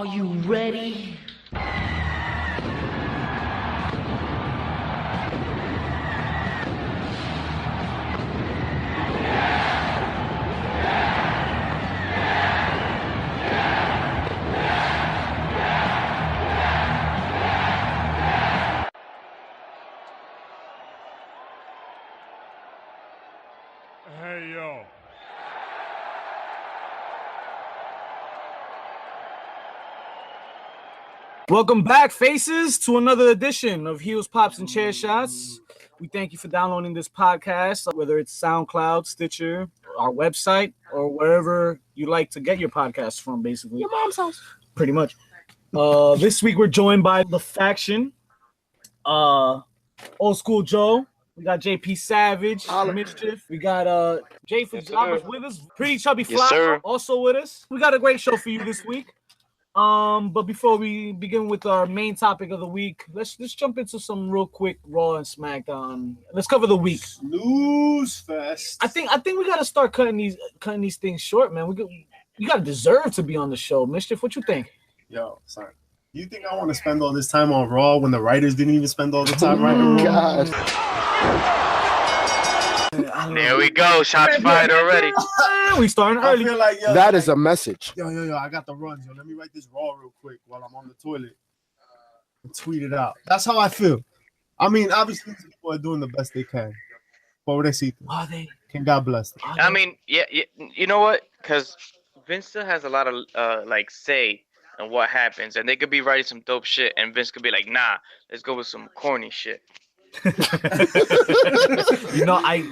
Are you ready? Hey, yo. Welcome back, faces, to another edition of Heels, Pops, and Chair Shots. We thank you for downloading this podcast, whether it's SoundCloud, Stitcher, our website, or wherever you like to get your podcasts from, basically. Your mom's house. Pretty much. This week, we're joined by The Faction, Old School Joe. We got JP Savage, Mischief. We got Jay for Jobbers with us. Pretty Chubby Fly also with us. We got a great show for you this week. But before we begin with our main topic of the week, let's jump into some real quick Raw and SmackDown. Let's cover the week. Snooze fest. I think we gotta start cutting these things short, man. You gotta deserve to be on the show, Mischief. What you think? Yo, son. You think I want to spend all this time on Raw when the writers didn't even spend all the time writing Raw? There we go. Shots fired already. We starting early. I feel like, yo, That is a message. Yo, I got the runs. Yo, let me write this Raw real quick while I'm on the toilet and tweet it out. That's how I feel. I mean, obviously, these people are doing the best they can. Pobrecito. Are they? Can God bless them. I mean, yeah, you know what? Because Vince still has a lot of say in what happens, and they could be writing some dope shit, and Vince could be like, "Nah, let's go with some corny shit." I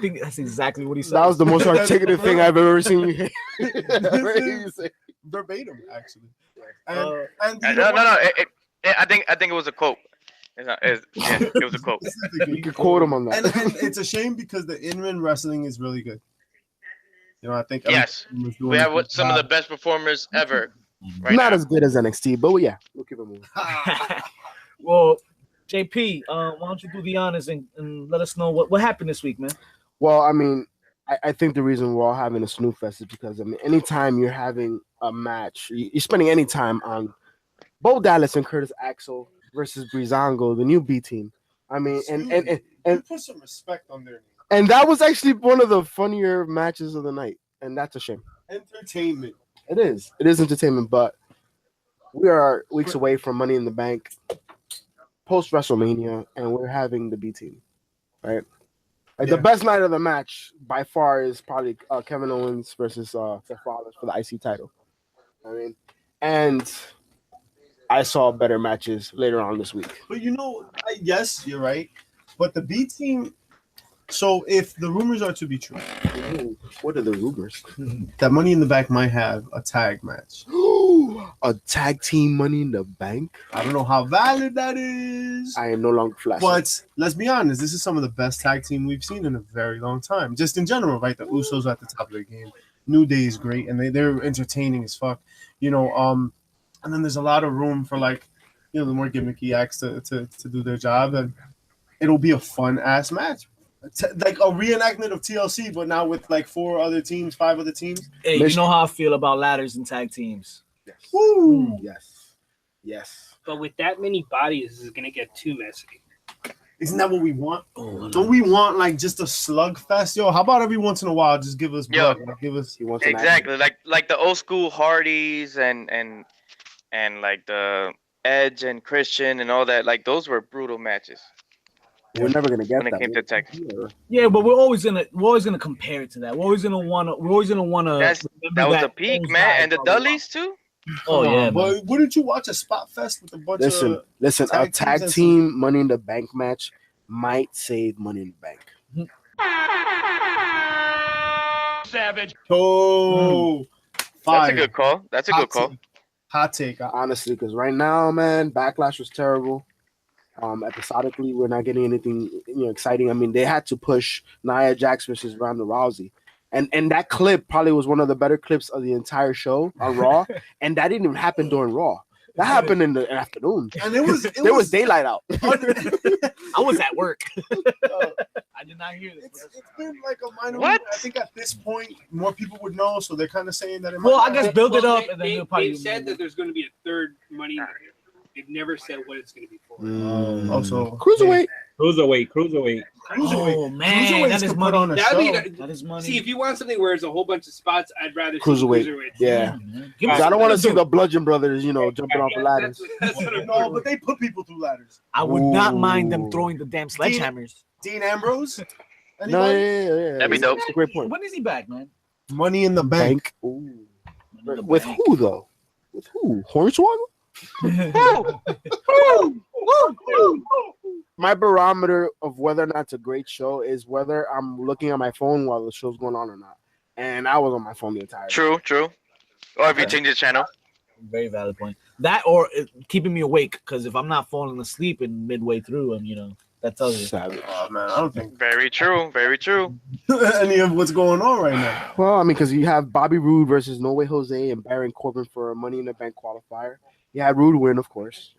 think that's exactly what he said. That was the most articulate thing I've ever seen you say. Verbatim, actually. No. I think it was a quote. It was a quote. You could quote him on that. And it's a shame because the in-ring wrestling is really good. You know, I think yes, we have some of the best performers ever. Right Not now. as good as NXT, but yeah, we'll keep it moving. Well, JP, why don't you do the honors and let us know what happened this week, man? Well, I mean, I think the reason we're all having a snooze fest is because, I mean, anytime you're having a match, you're spending any time on Bo Dallas and Curtis Axel versus Breezango, the new B team. I mean, and put some respect on their name. And that was actually one of the funnier matches of the night, and that's a shame. Entertainment. It is entertainment, but we are weeks away from Money in the Bank, post WrestleMania, and we're having the B team, right? Like the best night of the match by far is probably Kevin Owens versus Seth Rollins for the IC title. I mean, and I saw better matches later on this week. But yes, you're right. But the B team. So if the rumors are to be true, what are the rumors? That Money in the Bank might have a tag match. A tag team Money in the Bank? I don't know how valid that is. I am no longer flashing. But let's be honest, this is some of the best tag team we've seen in a very long time. Just in general, right? The Usos are at the top of their game. New Day is great, and they're entertaining as fuck. And then there's a lot of room for the more gimmicky acts to do their job, and it'll be a fun ass match. Like a reenactment of TLC, but now with 5 other teams. Hey, you know how I feel about ladders and tag teams. Yes. Woo! Yes. But with that many bodies, it's going to get too messy. Isn't that what we want? Don't we want just a slugfest? Yo, how about every once in a while just give us blood? Give us. He wants exactly like the old school Hardys and like the Edge and Christian and all that. Like those were brutal matches. We're never gonna get when it came to Texas. Yeah, but we're always gonna compare it to that. We're always gonna wanna. That was the peak, man, and the Dudleys too. Oh yeah, but wouldn't you watch a spot fest with a bunch of listen? A tag team Money in the Bank match might save Money in the Bank. Savage. Oh, that's a good call. That's a good call. Hot take, honestly, because right now, man, Backlash was terrible. Episodically, we're not getting anything exciting. I mean, they had to push Nia Jax versus Ronda Rousey, and that clip probably was one of the better clips of the entire show on Raw, and that didn't even happen during Raw. That happened in the afternoon. And there was daylight out. I was at work. I did not hear this. It's been like a minor. What? I think at this point, more people would know, so they're kind of saying that. Well, I guess build it up, and then they, you'll probably. They've said that there's going to be a third Money. They've never said what it's going to be for. Also, Cruiserweight. Cruiserweight. Oh man, Cruiserweights that is could money. put on a show. That is money. See, if you want something where there's a whole bunch of spots, I'd rather see Cruiserweight. cruiserweights. Yeah. Give us I don't want to see something the Bludgeon Brothers, jumping off the ladders. That's what I'm No, but they put people through ladders. I would not mind Ooh. them throwing the damn sledgehammers. Dean Ambrose. No, Anybody? yeah. That'd be dope. That's a great point. When is he back, man? Money in the bank. Ooh. With who though? With who? Hornswoggle? My barometer of whether or not it's a great show is whether I'm looking at my phone while the show's going on or not. And I was on my phone the entire time. True. Or if you change the channel. Very valid point. That or keeping me awake, because if I'm not falling asleep in midway through, and that tells you. Savage. Oh man, I don't think Very true. any of what's going on right now. Well, I mean, because you have Bobby Roode versus No Way Jose and Baron Corbin for a Money in the Bank qualifier. You had Roode win, of course.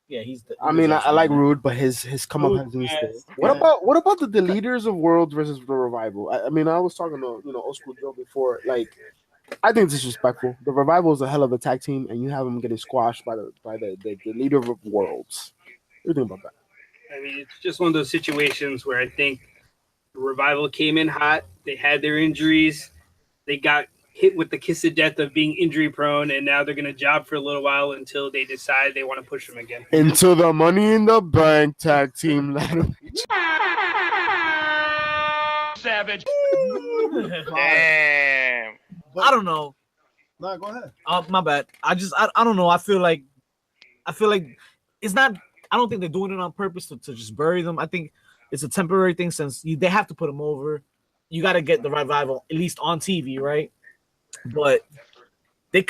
Yeah, he's. I like Roode, but his come up has been stayed. What about the leaders of Worlds versus the Revival? I was talking to Old School Joe before. Like, I think it's disrespectful. The Revival is a hell of a tag team, and you have them getting squashed by the leader of Worlds. What do you think about that? I mean, it's just one of those situations where I think the Revival came in hot. They had their injuries. They got hit with the kiss of death of being injury prone, and now they're going to job for a little while until they decide they want to push them again. Into the Money in the Bank tag team ladder. Savage. Damn. I don't know. No, go ahead. My bad. I don't know. I feel like it's not. I don't think they're doing it on purpose to just bury them. I think it's a temporary thing since they have to put them over. You got to get the Revival at least on TV, right? But they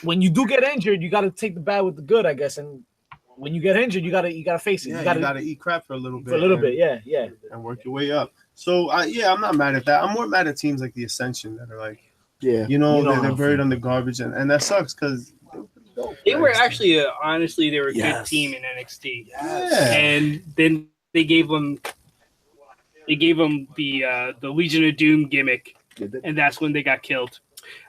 when you do get injured, you got to take the bad with the good, I guess. And when you get injured, you gotta face it. Yeah, you gotta eat crap for a little bit. For a little bit, yeah. And work your way up. So I'm not mad at that. I'm more mad at teams like the Ascension that are like, they're buried under garbage, and that sucks because they were actually honestly they were a good team in NXT. Yeah. And then they gave them the Legion of Doom gimmick, and that's when they got killed.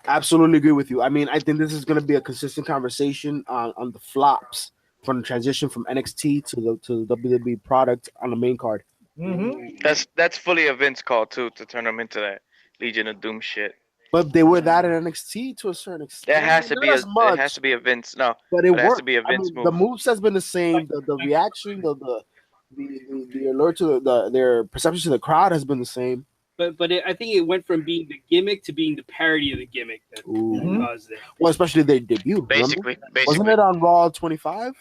Absolutely agree with you. I mean, I think this is going to be a consistent conversation on the flops from the transition from NXT to the WWE product on the main card. Mm-hmm. That's fully a Vince call too, to turn them into that Legion of Doom shit. But they were that in NXT to a certain extent. That has to be it has to be a Vince. No, but it has to be a Vince move. The moves has been the same. The reaction, the alert to their perception to the crowd has been the same. But I think it went from being the gimmick to being the parody of the gimmick that caused it. Well, especially their debut. Basically. Wasn't it on Raw 25?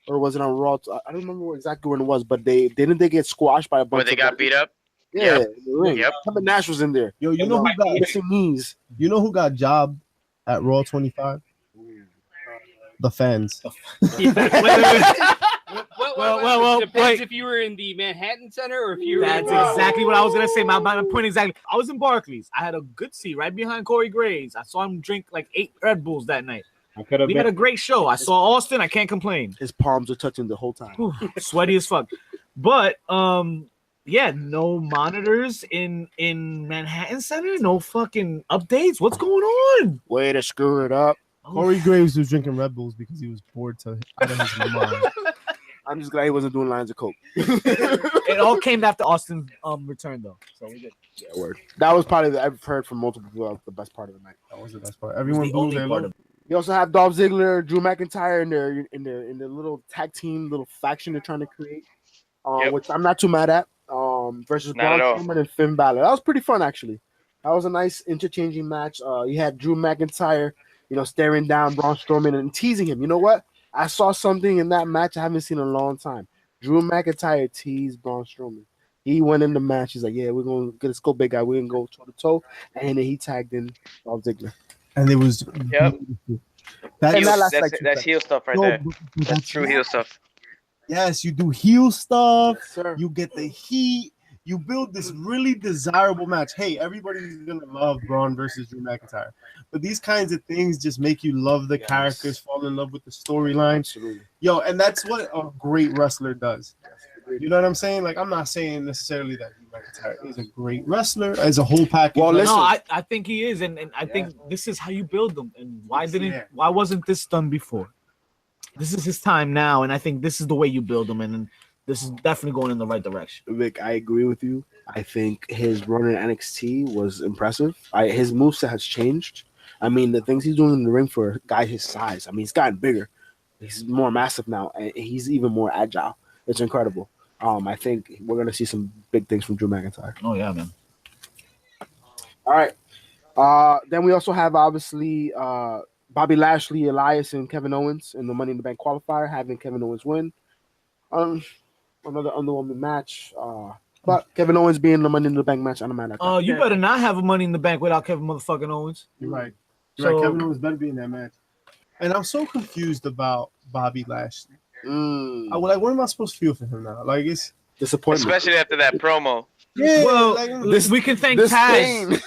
Or was it on Raw? I don't remember exactly when it was, but they get squashed by a bunch where they got beat up. Yeah, in the ring. Yep. Kevin Nash was in there. Yo, you know who got missing knees? You know who got jobbed at Raw 25? The fans. Well, depends if you were in the Manhattan Center or if you were. That's exactly what I was gonna say. My point exactly. I was in Barclays. I had a good seat right behind Corey Graves. I saw him drink like 8 Red Bulls that night. We had a great show. I saw Austin. I can't complain. His palms are touching the whole time. Whew, sweaty as fuck. But no monitors in Manhattan Center. No fucking updates. What's going on? Way to screw it up. Corey Graves was drinking Red Bulls because he was bored out of his mind. I'm just glad he wasn't doing lines of coke. It all came after Austin's return, though. So we did. Yeah, word. That was probably I've heard from multiple people the best part of the night. That was the best part. Everyone blew their load. You also have Dolph Ziggler, Drew McIntyre in their little tag team, little faction they're trying to create, which I'm not too mad at. Versus Braun Strowman and Finn Balor. That was pretty fun, actually. That was a nice interchanging match. You had Drew McIntyre, staring down Braun Strowman and teasing him. You know what? I saw something in that match I haven't seen in a long time. Drew McIntyre teased Braun Strowman. He went in the match. He's like, "Yeah, we're gonna let's go, big guy. We're gonna go toe to toe." And then he tagged in Dolph Ziggler. And it was that's heel stuff right there. That's true heel stuff. Yes, you do heel stuff. Yes, sir. You get the heat. You build this really desirable match. Hey, everybody's gonna love Braun versus Drew McIntyre, but these kinds of things just make you love the characters, fall in love with the storyline. Absolutely. Yo, and that's what a great wrestler does. You know what I'm saying? Like, I'm not saying necessarily that Drew McIntyre is a great wrestler as a whole package. Well, listen. No, I think he is, and I think this is how you build them. And why wasn't this done before? This is his time now, and I think this is the way you build them, and this is definitely going in the right direction. Vic, I agree with you. I think his run in NXT was impressive. His moveset has changed. I mean, the things he's doing in the ring for a guy his size. I mean, he's gotten bigger. He's more massive now, and he's even more agile. It's incredible. I think we're gonna see some big things from Drew McIntyre. Oh yeah, man. All right. Then we also have obviously Bobby Lashley, Elias, and Kevin Owens in the Money in the Bank qualifier, having Kevin Owens win. Another underwhelming match. But Kevin Owens being the Money in the Bank match, I'm mad at that. You better not have a Money in the Bank without Kevin motherfucking Owens. You're right. So- Kevin Owens better be in that match. And I'm so confused about Bobby Lashley. What am I supposed to feel for him now? Like, it's Disappointment. Especially after that promo. yeah. Well, like, we can thank This Taz. thing.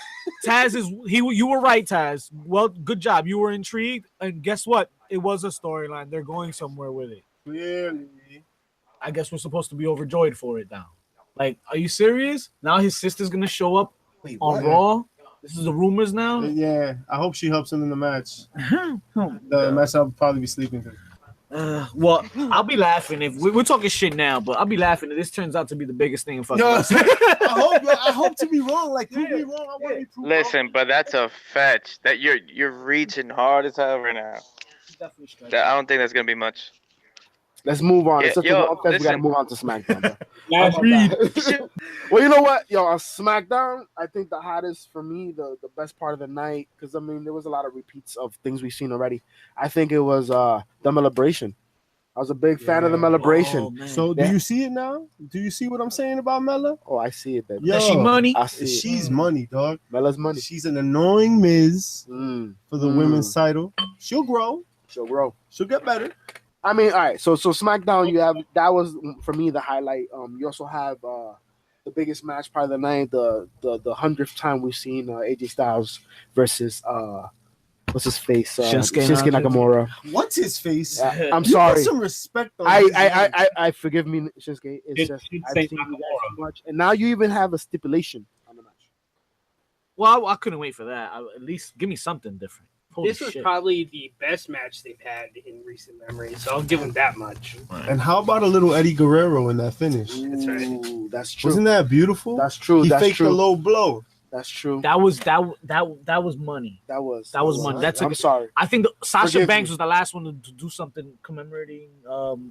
Taz is you were right, Taz. Well, good job. You were intrigued, and guess what? It was a storyline. They're going somewhere with it. clearly. I guess we're supposed to be overjoyed for it now. Like, are you serious? Now his sister's gonna show up on Raw. This is the rumors now. Yeah, I hope she helps him in the match. The match I'll probably be sleeping through. Well, I'll be laughing if we're talking shit now, but I'll be laughing if this turns out to be the biggest thing in fucking. Yo, I hope to be wrong. Like, prove me wrong. I want to be proved Listen, but that's a fetch. That you're reaching hard as hell right now. I don't think that's gonna be much. Let's move on. Yeah, It's such yo, a long fest, we gotta listen. move on to SmackDown. Bro. Last read. Well, you know what, yo, on SmackDown, I think the hottest for me, the best part of the night, because I mean there was a lot of repeats of things we've seen already. I think it was the Celebration. I was a big fan of the Celebration. Oh, So, do you see it now? Do you see what I'm saying about Mella? Oh, I see it, baby. Yo, Is she money? I see it. she's money, dog. Mella's money. She's an annoying Miz for the Mm. women's title. She'll grow. She'll grow. She'll get better. I mean, all right. So SmackDown, you have that was for me the highlight. You also have the biggest match part of the night, the 100th time we've seen AJ Styles versus what's his face, Shinsuke Nakamura. What's his face? I'm You sorry. Put some respect on his name. I forgive me, Shinsuke. It's just I've seen you guys so much, and now you even have a stipulation on the match. Well, I couldn't wait for that. At least give me something different. Holy This was shit. probably the best match they've had in recent memory, so I'll give them that much. And how about a little Eddie Guerrero in that finish? That's right. Ooh, that's true. Wasn't that beautiful? That's true. He That's faked true. a low blow. That's true. That was money. That was money. That's I'm sorry. I think Sasha Forgive Banks me. was the last one to do something commemorating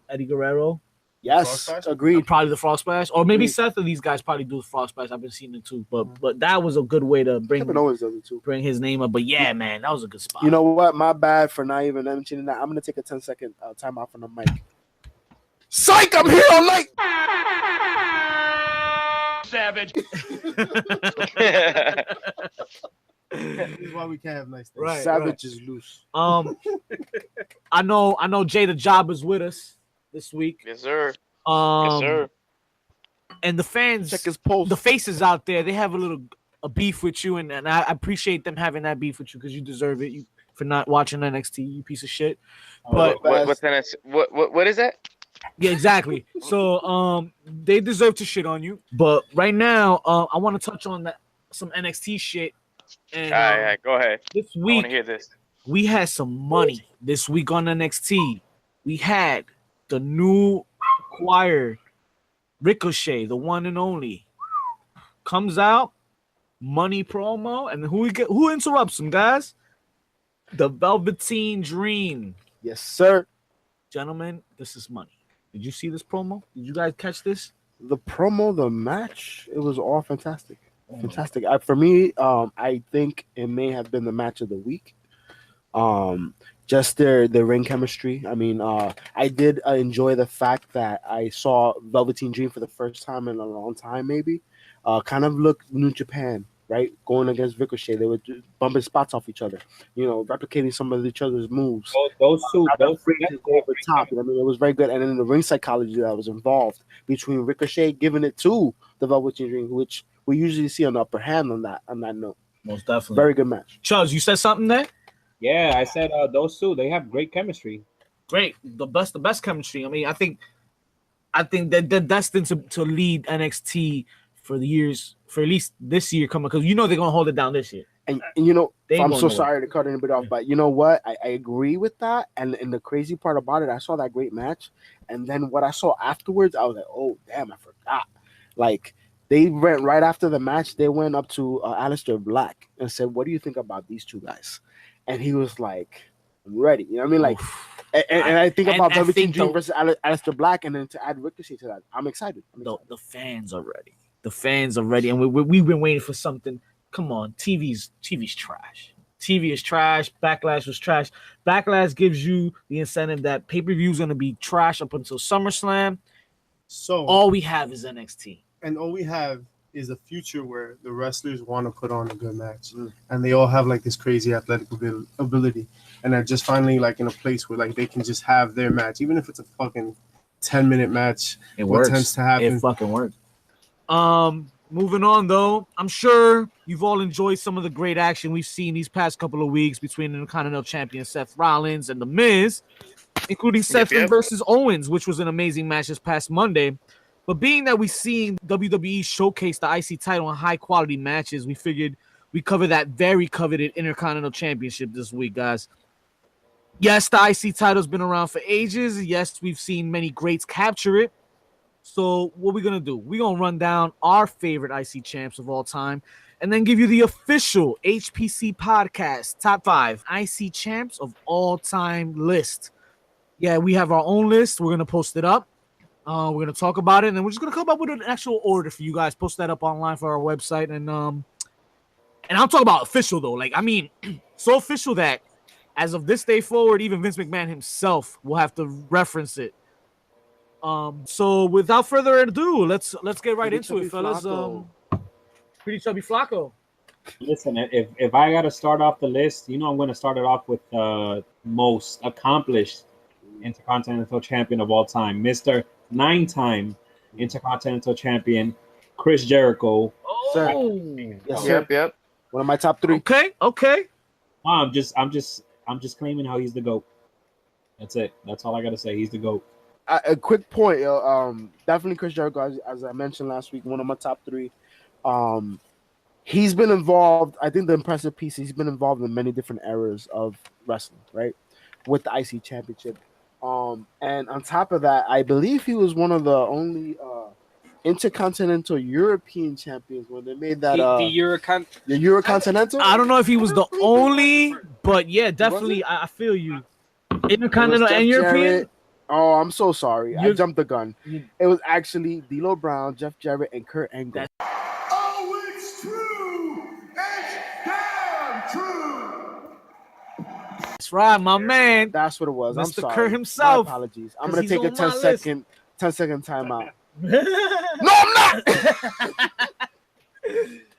Eddie Guerrero. Yes, Frog Splash? agreed. Probably the Frog Splash, or maybe Agreed. Seth of these guys probably do the Frog Splash. I've been seeing it too, but that was a good way to Kevin Owens does it too. bring his name up. But yeah, man, that was a good spot. You know what? My bad for not even mentioning that. I'm gonna take a 10-second time out from the mic. Psych! I'm here all night. Savage. This is why we can't have nice things. Right. Savage is loose. I know Jay the Job is with us this week. Yes, sir. Yes, Um, sir. and the fans, Check his post. the faces out there, they have a beef with you, and I appreciate them having that beef with you because you deserve it. You for not watching NXT, you piece of shit. But What is that? yeah, exactly. So they deserve to shit on you. But right now, I want to touch on some NXT shit. And All right, go ahead. this I want week to hear this. we had some money. This week on NXT, we had the new acquired Ricochet, the one and only, comes out, money promo, and who interrupts him, guys? The Velveteen Dream. Yes, sir. Gentlemen, this is money. Did you see this promo? Did you guys catch this? The promo, the match, it was all fantastic. Fantastic. For me, I think it may have been the match of the week. Just their ring chemistry. I mean, I did enjoy the fact that I saw Velveteen Dream for the first time in a long time, maybe. Kind of looked New Japan right? Going against Ricochet, they were just bumping spots off each other, replicating some of each other's moves. Those two Over top. I mean, it was very good. And then the ring psychology that was involved between Ricochet giving it to the Velveteen Dream, which we usually see an upper hand on that note. Most definitely. Very good match. Charles, you said something there? Yeah, I said those two, they have great chemistry. Great. The best chemistry. I mean, I think that they're destined to lead NXT for the years, for at least this year coming, because they're gonna hold it down this year. And I'm so sorry to cut it a bit off, but you know what? I agree with that. And the crazy part about it, I saw that great match, and then what I saw afterwards, I was like, oh damn, I forgot. Like they went right after the match, they went up to Aleister Black and said, "What do you think about these two guys?" And he was like, "I'm ready." You know what I mean? Like, and I think about Velveteen Dream versus Aleister Black, and then to add Ricochet to that, I'm excited. The fans are ready. The fans are ready, and we've been waiting for something. Come on, TV's trash. TV is trash. Backlash was trash. Backlash gives you the incentive that pay-per-view is going to be trash up until SummerSlam. So all we have is NXT. And all we have is a future where the wrestlers want to put on a good match. And they all have like this crazy athletic ability. And they're just finally like in a place where like they can just have their match. Even if it's a fucking 10-minute match. It works. Tends to happen. It fucking works. Moving on, though, I'm sure you've all enjoyed some of the great action we've seen these past couple of weeks between the Intercontinental Champion Seth Rollins and The Miz, including Seth versus Owens, which was an amazing match this past Monday. But being that we've seen WWE showcase the IC title in high-quality matches, we figured we cover that very coveted Intercontinental Championship this week, guys. Yes, the IC title's been around for ages. Yes, we've seen many greats capture it. So what we're going to do, we're going to run down our favorite IC champs of all time and then give you the official HPC podcast top 5 IC champs of all time list. Yeah, we have our own list. We're going to post it up. We're going to talk about it, and then we're just going to come up with an actual order for you guys. Post that up online for our website. And I'm talking about official, though. Like, I mean, so official that as of this day forward, even Vince McMahon himself will have to reference it. So without further ado, let's get right into it, fellas. Pretty Chubby Flacco. Listen, if I got to start off the list, I'm going to start it off with the most accomplished Intercontinental Champion of all time, Mr. 9-time Intercontinental Champion, Chris Jericho. Oh, yes, sir. Yep. One of my top 3. Okay. I'm just claiming how he's the GOAT. That's it. That's all I got to say. He's the GOAT. A quick point, definitely Chris Jericho, as I mentioned last week, one of my top 3. He's been involved. I think the impressive piece, he's been involved in many different eras of wrestling, right? With the IC Championship. And on top of that, I believe he was one of the only Intercontinental European champions when they made that the Eurocontinental. I don't know if he was the only, but yeah, definitely. I feel you. Intercontinental and European. Jarrett. Oh, I'm so sorry. I jumped the gun. It was actually D'Lo Brown, Jeff Jarrett, and Kurt Angle. Oh, it's true! It's damn true! That's right, my man. That's what it was. Mr. I'm sorry. Kurt himself. My apologies. I'm going to take a 10-second timeout. No, I'm not!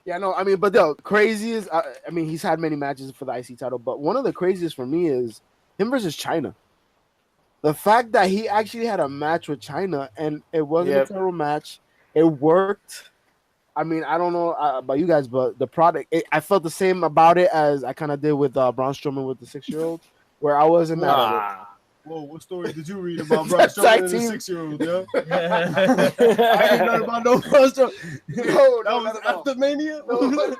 Yeah, no, I mean, but the craziest, he's had many matches for the IC title, but one of the craziest for me is him versus China. The fact that he actually had a match with China and it wasn't a terrible match, it worked. I mean, I don't know about you guys, but the product, I felt the same about it as I kind of did with Braun Strowman with the 6-year-old, where I wasn't mad at it. Whoa, what story did you read about Braun Strowman and the 6-year-old, yo? I ain't know about no Braun Strowman. No, that was after Mania? No.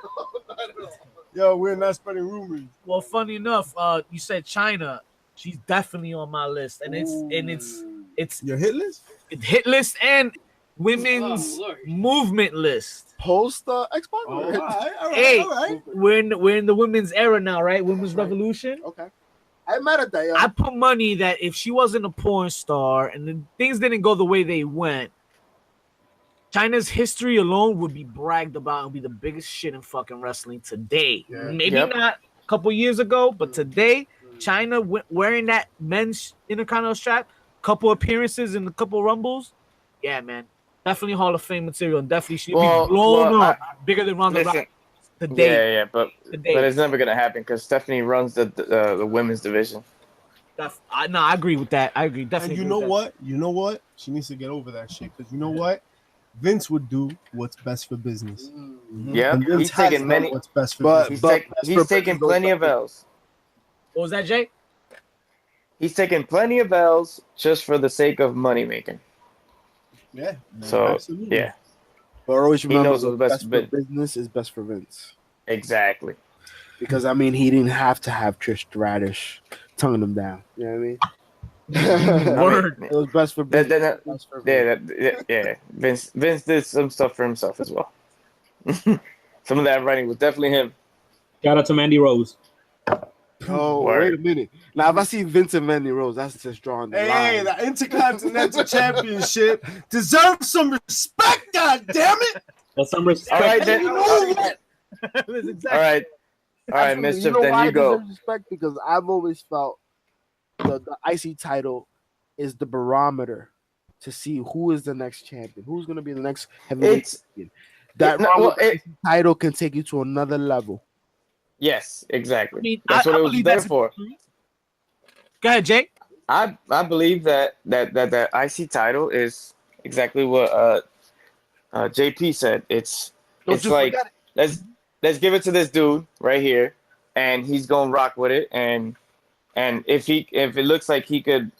Yo, we're not spreading rumors. Well, funny enough, you said China. She's definitely on my list, and it's your hit list. It's hit list and women's movement list. Post Xbox. All right. Hey, we're in the women's era now, right? Women's revolution. Okay, I'm mad at that. Yo. I put money that if she wasn't a porn star and the things didn't go the way they went, China's history alone would be bragged about and be the biggest shit in fucking wrestling today. Yeah. Maybe not a couple years ago, but today. China wearing that men's Intercontinental strap, couple appearances and a couple rumbles. Yeah, man. Definitely Hall of Fame material. And definitely she'll be blown up bigger than Ronda Rousey. The day. Yeah, but it's never gonna happen because Stephanie runs the women's division. No, I agree with that. I agree. Definitely. And you know what? She needs to get over that shit because you know what? Vince would do what's best for business. Yeah, he's taking many. What's best for business. He's taking plenty of L's. What was that, Jay? He's taking plenty of L's just for the sake of money making. Yeah. So absolutely. yeah, But always remember, knows what's best for business is best for Vince. exactly. Because I mean, he didn't have to have Trish Stratus tonguing him down. You know what I mean? Word. It was best for business. Yeah. Vince did some stuff for himself as well. Some of that writing was definitely him. Shout out to Mandy Rose. Oh, Word. wait a minute. Now, if I see Vince and Mandy Rose, that's just drawing the line. The Intercontinental Championship deserves some respect, God damn it! That's some respect. All right, then. Exactly. All right, Mischief. Why Then I you go. deserve respect? Because I've always felt the IC title is the barometer to see who is the next champion, who's going to be the next heavyweight champion. Title can take you to another level. Yes, exactly. I mean, that's what I it was believe there that's for. Go ahead, Jay. I believe that IC title is exactly what JP said. It's like let's give it to this dude right here, and he's gonna rock with it. And if it looks like he could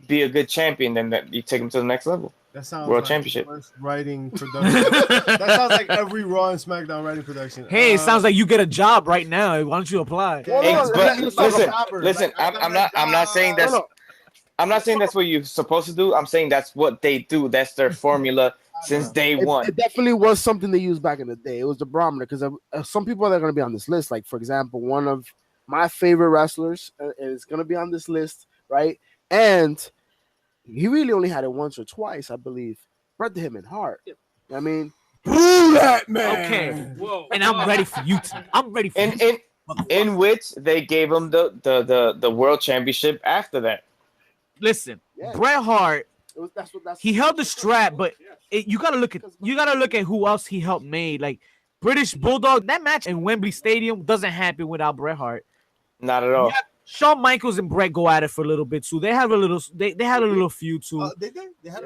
be a good champion, then you take him to the next level. That sounds World like Championship. the worst writing production. That sounds like every Raw and SmackDown writing production. Hey, it sounds like you get a job right now. Why don't you apply? Listen. I'm not saying that's. I'm not saying that's what you're supposed to do. I'm saying that's what they do. That's their formula since day one. It definitely was something they used back in the day. It was the barometer because some people that are going to be on this list, like for example, one of my favorite wrestlers is going to be on this list, right? And he really only had it once or twice, I believe. Bret the Hitman Hart. I mean, boo that man. Okay, whoa, and I'm ready for you. I'm ready for you. In which they gave him the world championship after that. Listen, Bret Hart. He held the strap, but you gotta look at who else he helped made. Like British Bulldog. That match in Wembley Stadium doesn't happen without Bret Hart. Not at all. Shawn Michaels and Bret go at it for a little bit too. They have a little. They had a little feud too. They did. They had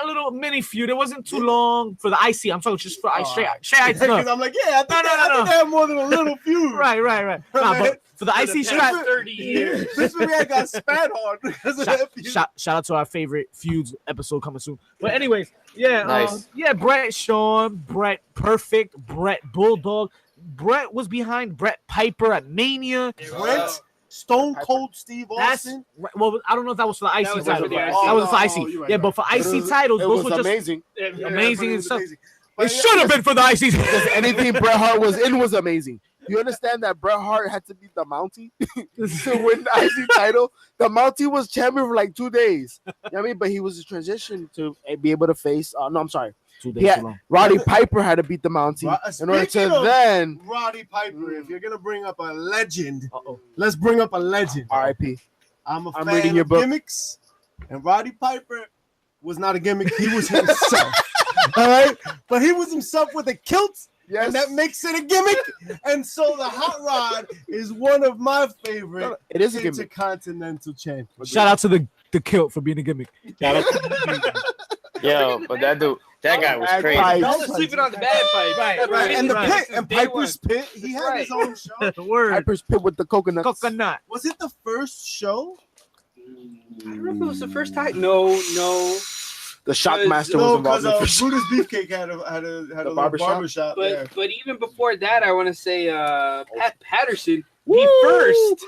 a little mini feud. It wasn't too long for the IC. I'm talking just for straight. Because I'm like, I think they have more than a little feud. Right. Nah, but for the IC strap, 30 years. This movie I got spat on because of that feud. Shout out to our favorite feuds episode coming soon. But anyways, Nice. Bret, Shawn, Bret Perfect, Bret Bulldog. Bret was behind Bret Piper at Mania. Bret Stone Cold Steve Austin. Well, I don't know if that was for the IC That was title. for the IC. That was for IC. Right, yeah, but for IC titles, those were just amazing. amazing and stuff. Amazing. It should have been for the IC. Because anything Bret Hart was in was amazing. You understand that Bret Hart had to beat the Mountie to win the IC title? The Mountie was champion for like 2 days. You know what I mean? But he was a transition to be able to face. No, I'm sorry. 2 days too long. Roddy Piper had to beat the Mountie in order to then. Roddy Piper, if you're gonna bring up a legend, let's bring up a legend. R.I.P. I'm fan reading your of book. Gimmicks, and Roddy Piper was not a gimmick. He was himself. All right, but he was himself with a kilt. Yes. And that makes it a gimmick. And so the Hot Rod is one of my favorite Intercontinental Champions. Shout out to the kilt for being a gimmick. Shout out to Yo, but that guy was crazy. Don't sleeping on the bad pipe. Right. And the pit and Piper's Pit, he had his own show. Word. Piper's Pit with the coconut. Was it the first show? I don't know if it was the first time. No. The Shockmaster was involved. Because Buddha's Beefcake had a barbershop. But even before that, I want to say Pat Patterson, the first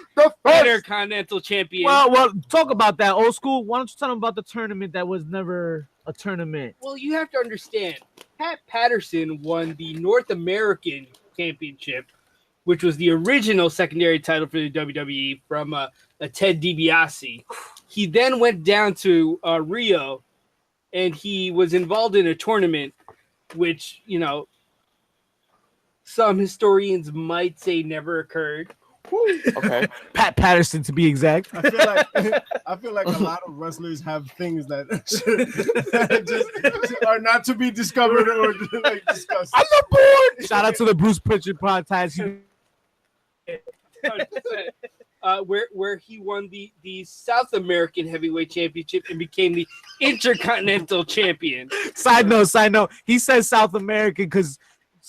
Intercontinental Champion. Well, talk about that, old school. Why don't you tell them about the tournament that was never a tournament? Well, you have to understand, Pat Patterson won the North American Championship, which was the original secondary title for the WWE from a Ted DiBiase. He then went down to Rio, and he was involved in a tournament, which, some historians might say never occurred. Okay. Pat Patterson to be exact. I feel like a lot of wrestlers have things that just are not to be discovered or like discussed. I'm on board. Shout out to the Bruce Pritchard podcast. Where he won the South American Heavyweight Championship and became the Intercontinental Champion. Side note. He says South American because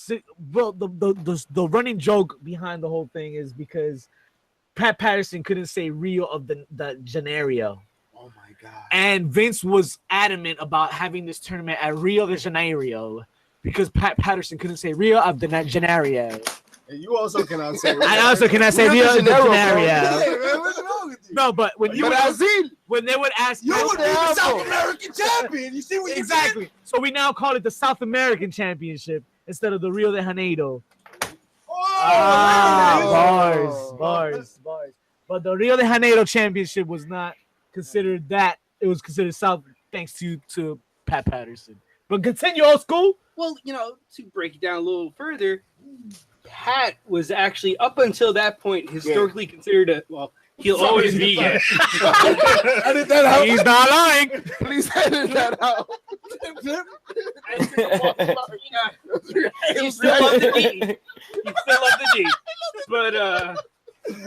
the running joke behind the whole thing is because Pat Patterson couldn't say Rio of the Janeiro. Oh my god! And Vince was adamant about having this tournament at Rio de Janeiro because Pat Patterson couldn't say Rio of the Janeiro. And you also cannot say. I also cannot say Rio de Janeiro. Hey, man, what's wrong with you? No, but when they would ask, you would be the South American champion. You see what you exactly. did? So we now call it the South American Championship instead of the Rio de Janeiro. Bars. But the Rio de Janeiro Championship was not considered that. It was considered South thanks to Pat Patterson. But continue, old school. Well, to break it down a little further, Pat was actually up until that point historically considered he'll always be. Edit that out. He's not lying. Please edit that out. You still love the D. But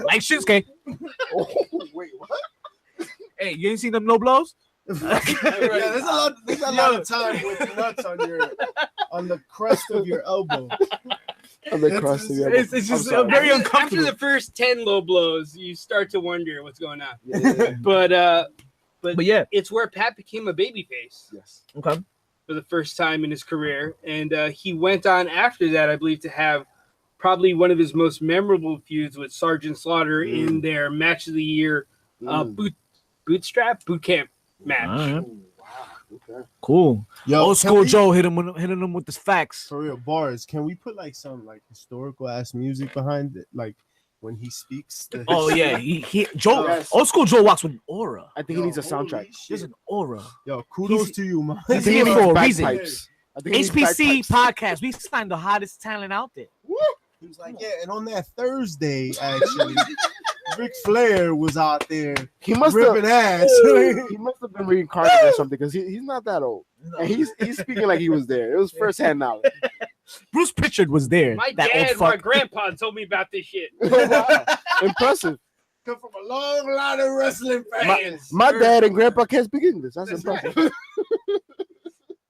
Like Shinsuke. Oh, wait, what? Hey, you ain't seen them no blows? There's a lot of time with nuts on the crest of your elbow. It's just very after uncomfortable. the first 10 low blows, you start to wonder what's going on. Yeah. But yeah, it's where Pat became a babyface. Yes. Okay. For the first time in his career, and he went on after that, I believe, to have probably one of his most memorable feuds with Sergeant Slaughter in their match of the year boot camp match. Right. Ooh, wow. Okay. Cool. Yo, Old school Joe hitting him with his facts. For real, bars. Can we put like some like historical ass music behind it, like when he speaks? Oh yeah, Joe. Yes. Old school Joe walks with an aura. I think he needs a soundtrack. There's an aura. Yo, kudos to you, man. He's here for a reason. bagpipes. I think he needs HPC bagpipes. podcast. We signed the hottest talent out there. He was like, yeah, and on that Thursday, actually, Ric Flair was out there He must ripping have. ass. He must have been reincarnated or something because he's not that old. And he's speaking like he was there. It was firsthand knowledge. Bruce Pritchard was there. My that dad old and my fuck. grandpa told me about this shit. Impressive. Come from a long line of wrestling fans. My dad and grandpa can't speak English. That's impressive. Right.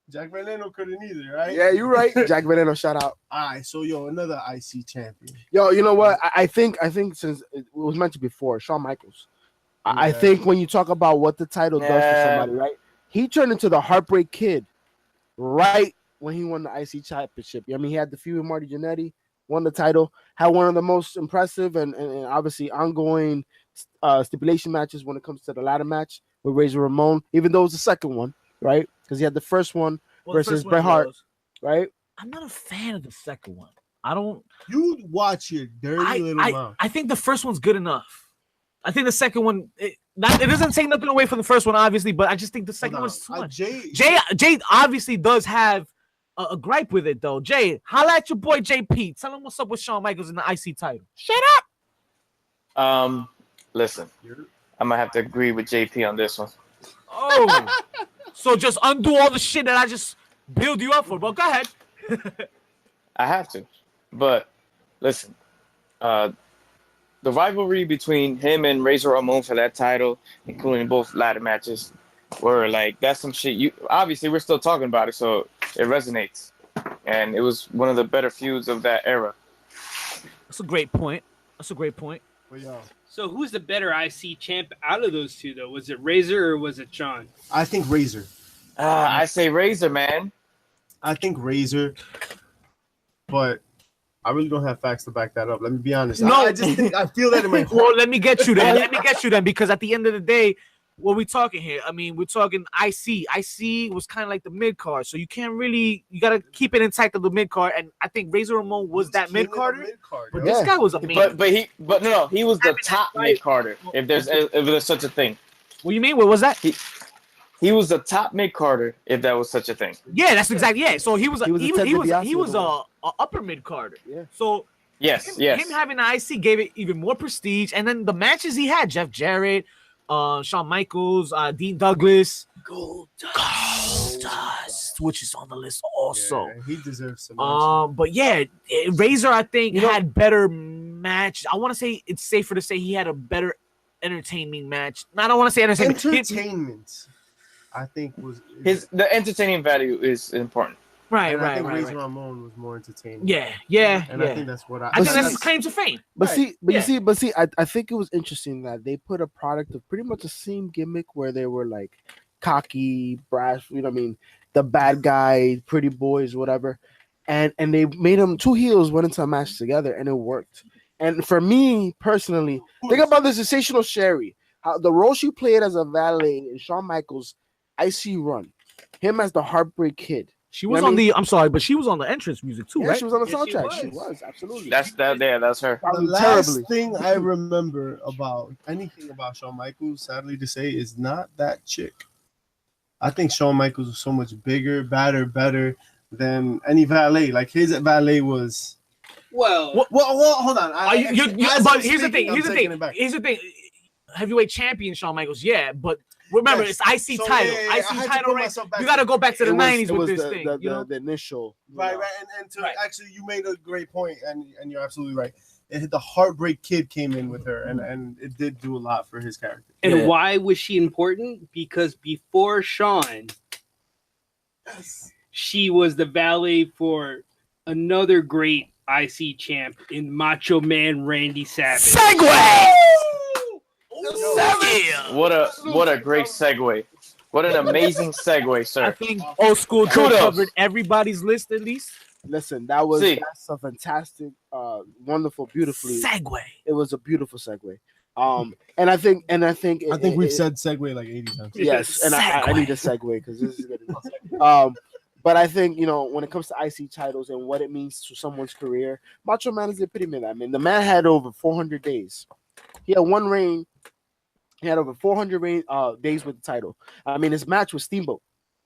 Jack Veneno couldn't either, right? Yeah, you're right. Jack Veneno, shout out. All right, so another IC champion. Yo, you know what? I think since it was mentioned before, Shawn Michaels. I think when you talk about what the title does for somebody, right? He turned into the Heartbreak Kid right when he won the IC Championship. I mean, he had the feud with Marty Jannetty, won the title, had one of the most impressive and obviously ongoing stipulation matches when it comes to the ladder match with Razor Ramon, even though it was the second one, right? Because he had the first one versus Bret Hart, right? I'm not a fan of the second one. I don't. You watch your dirty little mouth. I think the first one's good enough. I think the second one, it doesn't take nothing away from the first one, obviously, but I just think the second one's too much. Jay obviously does have a gripe with it, though. Jay, holla at your boy JP. Tell him what's up with Shawn Michaels in the IC title. Shut up. Listen, I'm gonna have to agree with JP on this one. Oh, so just undo all the shit that I just build you up for, but go ahead. I have to, but listen, the rivalry between him and Razor Ramon for that title, including both ladder matches, were like, that's some shit. Obviously we're still talking about it, so it resonates, and it was one of the better feuds of that era. That's a great point. But yo, So who's the better IC champ out of those two, though? Was it Razor or was it Shawn? I think Razor. I say Razor, man. I think Razor, but I really don't have facts to back that up. Let me be honest. No. I just think I feel that in my heart. Well, let me get you then. Because at the end of the day, what we talking here? I mean, we're talking IC. IC was kind of like the mid card, so you gotta keep it intact of the mid card. And I think Razor Ramon was that mid carder, but this guy was amazing. But no, he was the top mid carder. If there's such a thing. What do you mean? What was that? He was the top mid carder. If that was such a thing. Yeah, that's exactly. Yeah, so he was a upper mid carder. Yeah. So Yes, Him having the IC gave it even more prestige. And then the matches he had, Jeff Jarrett, Shawn Michaels, Dean Douglas, Goldust, which is on the list also. Yeah, he deserves some. But yeah, Razor, I think, had better match. I want to say it's safer to say he had a better entertaining match. I don't want to say entertainment. I think the entertaining value is important. Right. Razor Ramon was more entertaining. Yeah. And I think that's what I think that's his claim to fame. But see, I think it was interesting that they put a product of pretty much the same gimmick where they were like cocky, brash, you know what I mean, the bad guy, pretty boys, whatever. And they made them two heels went into a match together and it worked. And for me personally, think about the Sensational Sherry, how the role she played as a valet in Shawn Michaels' IC run, him as the Heartbreak Kid. She was on the. I'm sorry, but she was on the entrance music too, right? She was on the soundtrack. She was absolutely. That's her. The last thing I remember about anything about Shawn Michaels, sadly to say, is not that chick. I think Shawn Michaels was so much bigger, better than any valet. Like his valet was. Well, hold on. But here's the thing. Heavyweight champion Shawn Michaels, yeah, but. Remember, it's IC title. IC title, right? You got to go back to the 90s with this thing. The initial. Right. And actually, you made a great point, and you're absolutely right. The Heartbreak Kid came in with her, and it did do a lot for his character. And why was she important? Because before Shawn, she was the valet for another great IC champ in Macho Man Randy Savage. Segway! What a great segue. What an amazing segue, sir. I think Old School Joe covered everybody's list at least. Listen, that's a fantastic, wonderful, beautifully segue. It was a beautiful segue. And I think we've said segue like 80 times. Yes, and I need a segue because this is good. But I think, when it comes to IC titles and what it means to someone's career, Macho Man is the epitome of that. I mean, the man had over 400 days. He had one reign. He had over 400 days with the title. I mean, his match with Steamboat,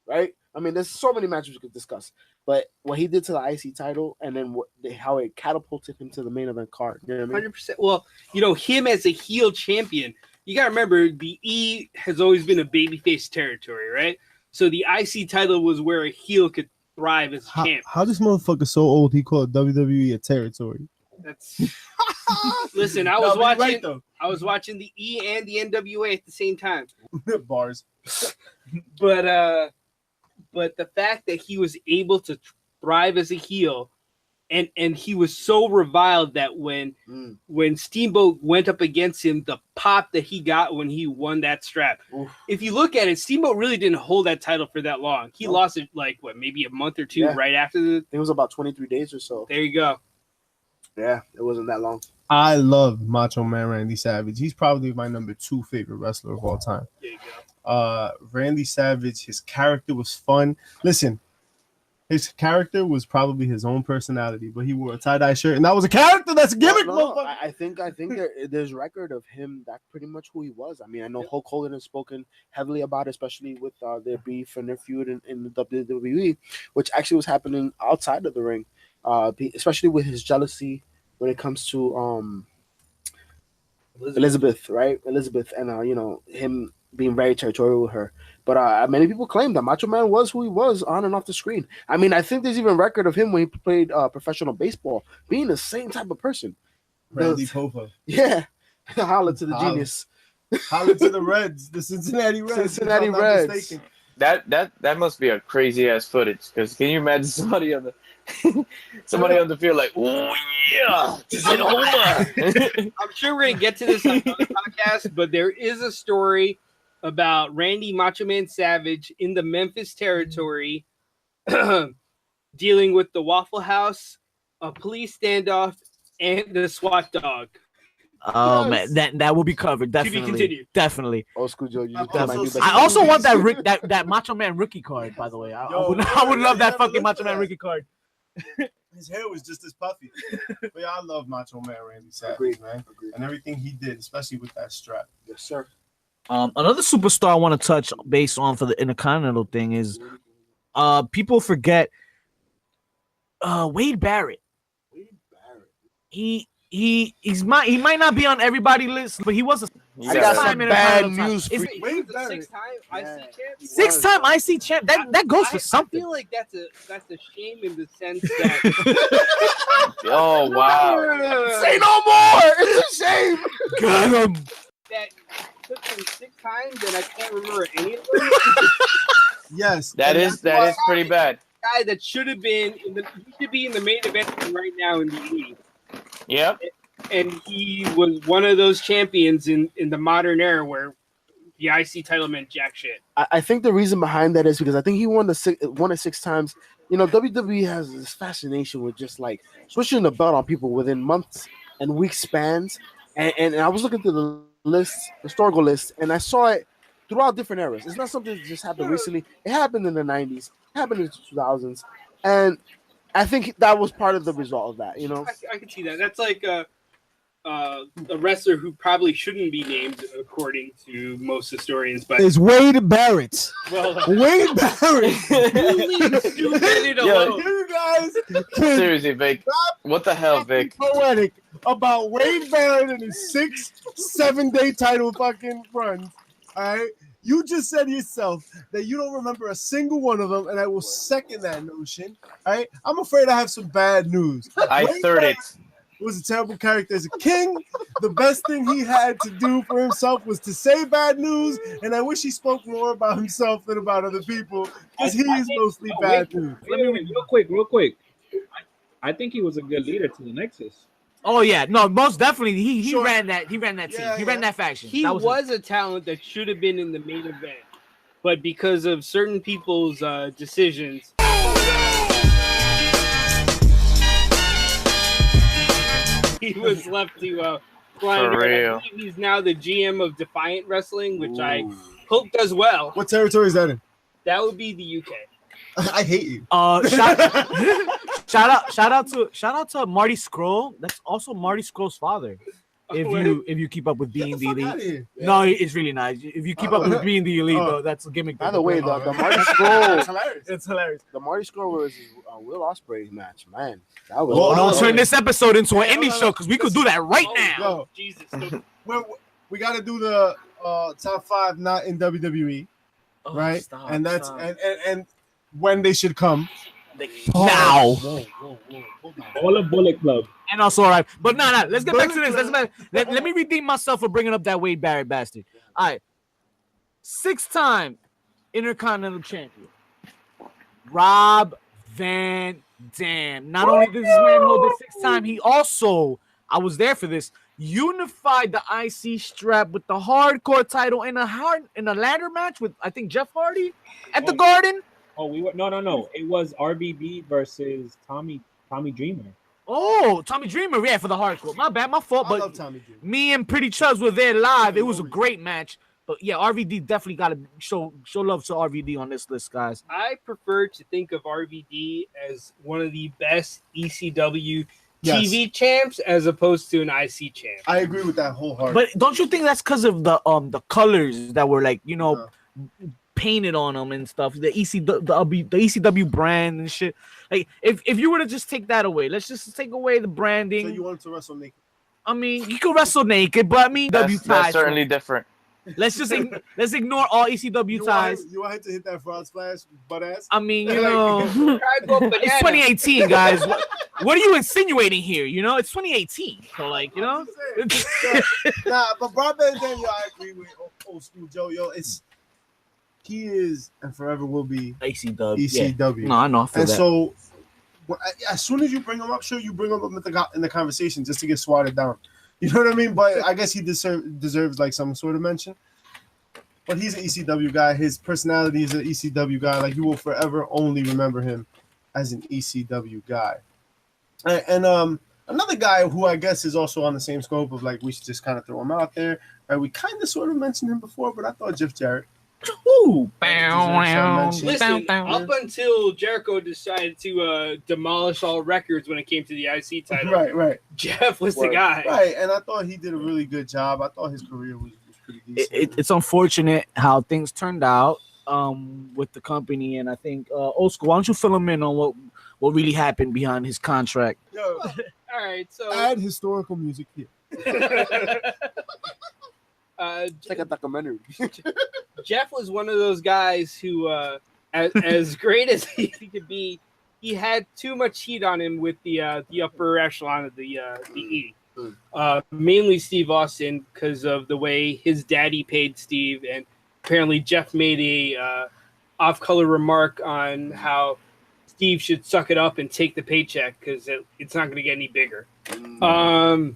right? I mean, there's so many matches we could discuss. But what he did to the IC title and then how it catapulted him to the main event card. You know what I mean? 100%. Well, him as a heel champion, you got to remember the E has always been a babyface territory, right? So the IC title was where a heel could thrive as a champ. How this motherfucker so old he called WWE a territory? That's listen. I was watching the E and the NWA at the same time. Bars, but the fact that he was able to thrive as a heel, and he was so reviled that when Steamboat went up against him, the pop that he got when he won that strap. Oof. If you look at it, Steamboat really didn't hold that title for that long. He lost it maybe a month or two right after the. It was about 23 days or so. There you go. Yeah, it wasn't that long. I love Macho Man Randy Savage. He's probably my number 2 favorite wrestler of all time. There you go. Randy Savage, his character was fun. Listen, his character was probably his own personality, but he wore a tie-dye shirt, and that was a character. That's a gimmick. No, I think there's record of him. That's pretty much who he was. I mean, I know Hulk Hogan has spoken heavily about it, especially with their beef and their feud in the WWE, which actually was happening outside of the ring, especially with his jealousy when it comes to Elizabeth, right? Elizabeth, and him being very territorial with her. But many people claim that Macho Man was who he was on and off the screen. I mean, I think there's even record of him when he played professional baseball being the same type of person. Randy Popa. Yeah. Holla to the genius. Holla to the Reds, the Cincinnati Reds. Cincinnati Reds. That must be a crazy ass footage, because can you imagine somebody on the field like, oh yeah, just hit a home run. I'm sure we're gonna get to this on another podcast, but there is a story about Randy Macho Man Savage in the Memphis territory dealing with the Waffle House, a police standoff, and the SWAT dog. Oh yes. Man, that will be covered. Definitely, to be continued. Definily. Old School Joe, I also want that Macho Man rookie card. By the way, I would love that fucking Macho Man rookie card. His hair was just as puffy. But yeah, I love Macho Man Randy Savage, man, and everything he did, especially with that strap. Yes, sir. Another superstar I want to touch based on for the Intercontinental thing is people forget Wade Barrett. he might not be on everybody's list, but he was a I got some bad news for you. Wait, the 6-time IC champ. 6-time IC champ. That goes for something. I feel like that's a shame in the sense that. Oh wow! Say no more. It's a shame. Got him. That took him 6 times, and I can't remember any of them. Yes, that is pretty bad. Guy that should have been he should be in the main event right now in the league. Yeah. And he was one of those champions in the modern era where the IC title meant jack shit. I think the reason behind that is because I think he won it 6 times. You know, WWE has this fascination with just like switching the belt on people within months and week spans. And I was looking through the historical list, and I saw it throughout different eras. It's not something that just happened recently. It happened in the 90s, it happened in the 2000s. And I think that was part of the result of that, you know? I can see that. That's like a wrestler who probably shouldn't be named according to most historians, but It's Wade Barrett. well, Wade Barrett. You guys Seriously, Vic. What the hell, Vic? poetic about Wade Barrett and his 6-7 day title fucking run. All right. You just said yourself that you don't remember a single one of them, and I will second that notion. All right. I'm afraid I have some bad news. I third it. Was a terrible character as a king. The best thing he had to do for himself was to say bad news, and I wish he spoke more about himself than about other people, because he is mostly bad news. Let me real quick. I think he was a good leader to the Nexus. Oh yeah, no, most definitely. He Sure. ran that team. Yeah, He ran that faction. he That was a talent that should have been in the main event, but because of certain people's decisions, he was left to fly. For real. I believe he's now the GM of Defiant Wrestling, which I hope does well. What territory is that in? That would be the UK. I hate you. Shout out to Marty Scurll. That's also Marty Scroll's father. If you keep up with being the elite, no, it's really nice. If you keep up with being the elite, though, that's a gimmick. By the way, the Marty Scurll, It's hilarious. the Marty Scurll was Will Ospreay match, man. That was. Oh, Don't turn this episode into an indie show because we could do that right now. Yo, Jesus. we got to do the top 5 not in WWE, Oh, right? stop, And that's stop. and when they should come. Now. All of Bullet Club. And also, all right. But no. Let's get back to this. Let me redeem myself for bringing up that Wade Barrett bastard. All right. 6-time Intercontinental Champion. Rob Van Dam. Not only did this man hold it 6 times, he also, I was there for this, unified the IC strap with the hardcore title in a ladder match with, I think, Jeff Hardy at the Garden. Oh, we were no. It was RVD versus Tommy Dreamer. Oh, Tommy Dreamer, yeah, for the hardcore. My bad, my fault. I love But Tommy Dreamer. me and Pretty Chubbs were there live. It was a great match. But yeah, RVD definitely got to show love to RVD on this list, guys. I prefer to think of RVD as one of the best ECW Yes. TV champs as opposed to an IC champ. I agree with that wholeheartedly. But don't you think that's because of the colors that were like, painted on them and stuff, the ECW brand and shit. Like if you were to just take that away, let's just take away the branding. So you want to wrestle naked? I mean, you can wrestle naked, but I mean, That's ties. certainly different. Let's ignore all ECW ties. You want to hit that frog splash butt ass? I mean, it's 2018, guys. What are you insinuating here? It's 2018. So like, Nah, but Rob Van Dam, I agree with old school Joe. He is and forever will be ECW. ECW. Yeah. No, I know. I feel And that. so, as soon as you bring him up, sure, you bring him up in the conversation just to get swatted down. You know what I mean? But I guess he deserves like some sort of mention. But he's an ECW guy. His personality is an ECW guy. Like, you will forever only remember him as an ECW guy. And another guy who I guess is also on the same scope of like we should just kind of throw him out there. Right? We kind of sort of mentioned him before, but I thought Jeff Jarrett. Ooh, Listen, up until Jericho decided to demolish all records when it came to the IC title, Right. Jeff was the guy. Right, and I thought he did a really good job. I thought his career was pretty decent. It's unfortunate how things turned out with the company, and I think Old School, why don't you fill him in on what really happened behind his contract? Yo, All right, so Add historical music here. It's like a documentary. Jeff was one of those guys who, as great as he could be, he had too much heat on him with the upper echelon of the E. Mainly Steve Austin because of the way his daddy paid Steve, and apparently Jeff made a off-color remark on how Steve should suck it up and take the paycheck because it's not going to get any bigger. But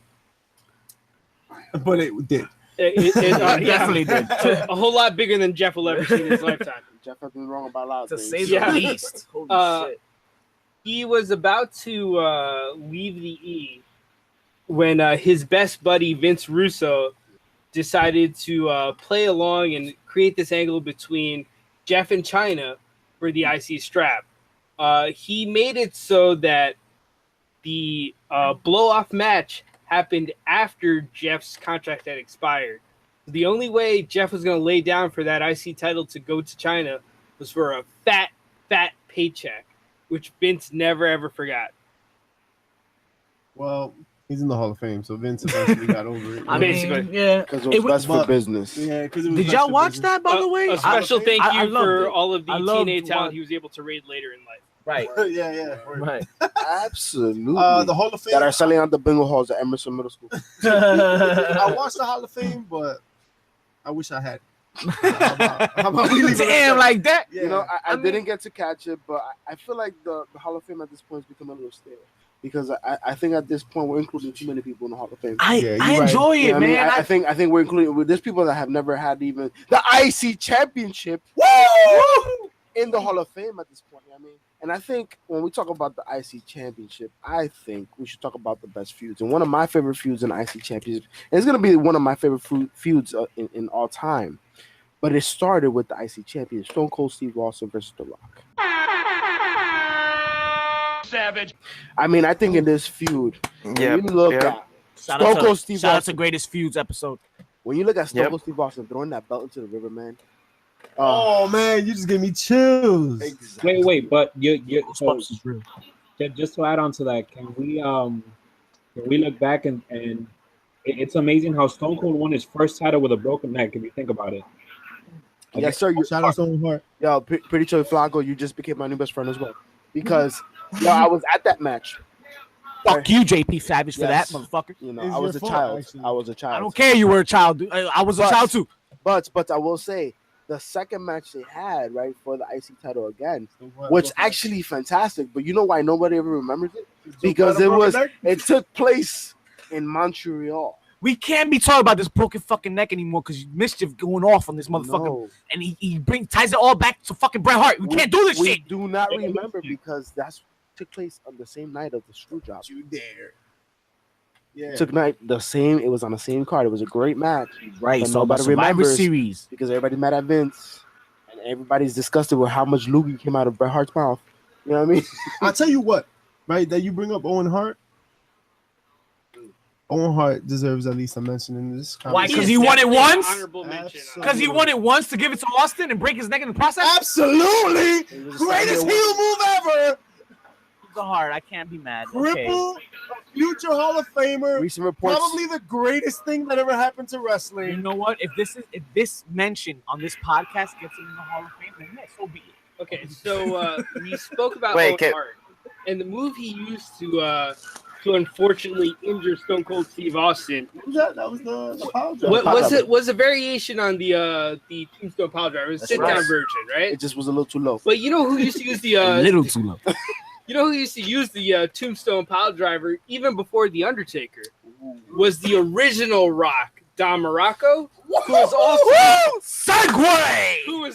it did. It definitely did. A whole lot bigger than Jeff will ever see in his lifetime. Jeff has been wrong about a lot of To things. say the least. Holy shit. He was about to leave the E when his best buddy Vince Russo decided to play along and create this angle between Jeff and China for the IC strap. He made it so that the blow-off match happened after Jeff's contract had expired. The only way Jeff was going to lay down for that IC title to go to China was for a fat paycheck, which Vince never, ever forgot. Well, he's in the Hall of Fame, so Vince eventually got over it. I Basically. mean, yeah. Because it was best for business. Yeah, because it was Did best y'all for watch business. that, by the way? A special thank I you loved for it. all of the I loved TNA talent what- he was able to raid later in life. Right. Yeah. Right. Absolutely. The Hall of Fame. that are selling out the bingo halls at Emerson Middle School. I watched the Hall of Fame, but I wish I had. How about we leave it Damn, like that. Yeah. You know, I mean- didn't get to catch it, but I feel like the Hall of Fame at this point has become a little stale. Because I think at this point we're including too many people in the Hall of Fame. I Yeah, you're enjoy You know it, what I mean? man. I think we're including. There's people that have never had even the IC Championship in the Hall of Fame at this point. You know what I mean, and I think when we talk about the IC Championship, I think we should talk about the best feuds. And one of my favorite feuds in the IC Championship, and it's gonna be one of my favorite feuds in all time. But it started with the IC Champion, Stone Cold Steve Austin versus The Rock. Savage. I mean, I think in this feud, when you look at Shout Stone Cold Steve out Austin. to Greatest Feuds episode. When you look at Stone Cold Steve Austin throwing that belt into the river, man. Oh man, you just gave me chills. Exactly. Wait, but you so This is real. just to add on to that, can we look back and it's amazing how Stone Cold won his first title with a broken neck, if you think about it. Yes, sir. Shout out Stone Heart. Yo, Pretty Choy Flaco, you just became my new best friend as well. Because I was at that match. Fuck you, JP Savage, for Yes. that, motherfucker. You know, It's I was your a fault, child. actually. I was a child. I don't care you were a child, dude. I was a child too. But I will say the second match they had, right, for the IC title again, which actually fantastic. But you know why nobody ever remembers it? Because it took place in Montreal. We can't be talking about this broken fucking neck anymore because Mischief going off on this motherfucker. No. And he ties it all back to fucking Bret Hart. We can't do this we shit. do not remember because that's took place on the same night of the screw job. You dare. Yeah. Took night the same. It was on the same card. It was a great match. Right, But so nobody Survivor remembers Series. because everybody's mad at Vince and everybody's disgusted with how much loogie came out of Bret Hart's mouth. You know what I mean? I'll tell you what, right? That you bring up Owen Hart. Owen Hart deserves at least a mention in this. Why? conversation. Because he won it Definitely an once? honorable mention. Because he won it once to give it to Austin and break his neck in the process? Absolutely greatest heel move ever. The Hart. I can't be mad. Okay. Cripple, future Hall of Famer. Recent reports. Probably the greatest thing that ever happened to You wrestling. know what? If this mention on this podcast gets him in the Hall of Fame, then yeah, so be it. Okay, so we spoke about Wait, Owen Hart, and the move he used to unfortunately injure Stone Cold Steve Austin. What was that? That was the power drive. What was it? Was a variation on the Tombstone Pile Driver, a sit down right. version, right? It just was a little too low. But you know who used to use the A little too low. you know who used to use the Tombstone Pile Driver even before the Undertaker was the original Rock, Don Morocco, who was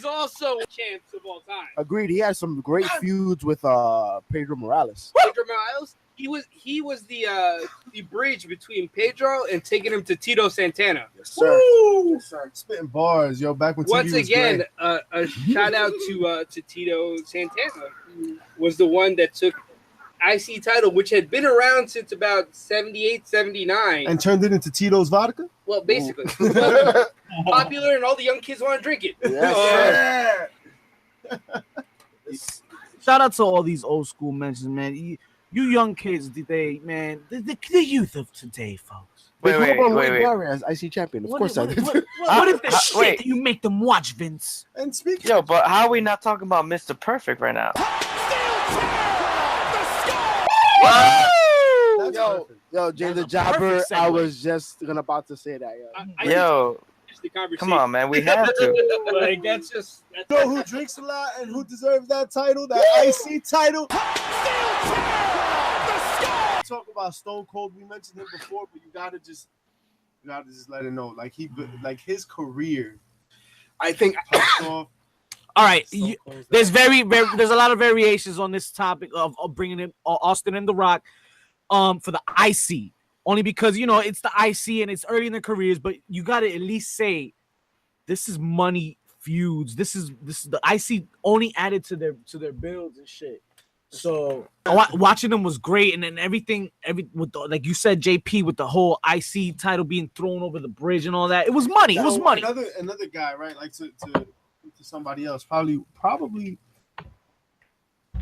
also champs of all time. Agreed. He had some great feuds with Pedro Morales. Pedro Morales. He was the bridge between Pedro and taking him to Tito Santana. Yes, sir. Woo! Yes, sir. Spitting bars, yo. Back when TV Once was again, great. a shout out to Tito Santana, who was the one that took IC title, which had been around since about 78, 79. And turned it into Tito's vodka. Well, basically. Popular and all the young kids want to drink it. Yes, sir. Shout out to all these old school mentions, man. you young kids today, man, the youth of today, folks. Wait. Wait. As IC champion, of course I did. What is the shit wait. that you make them watch, Vince? And speaking, Yo, but how are we not talking about Mr. Perfect right now? Yo, Jay the That's a Jobber, perfect segue. I was just about to say that. Yo, The conversation. come on, man. We have to. Like that's just. you know who drinks a lot and who deserves that title, that IC title? Talk about Stone Cold. We mentioned him before, but you gotta just let it know. Like his career. I think. Off. All right, Stone Cold's there's there's a lot of variations on this topic of bringing in Austin and The Rock, for the IC. Only because it's the IC and it's early in their careers, but you gotta at least say this is money feuds. This is the IC only added to their builds and shit. So watching them was great, and then everything with like you said, JP, with the whole IC title being thrown over the bridge and all that. It was money. It was money. Another guy, right? Like to somebody else, probably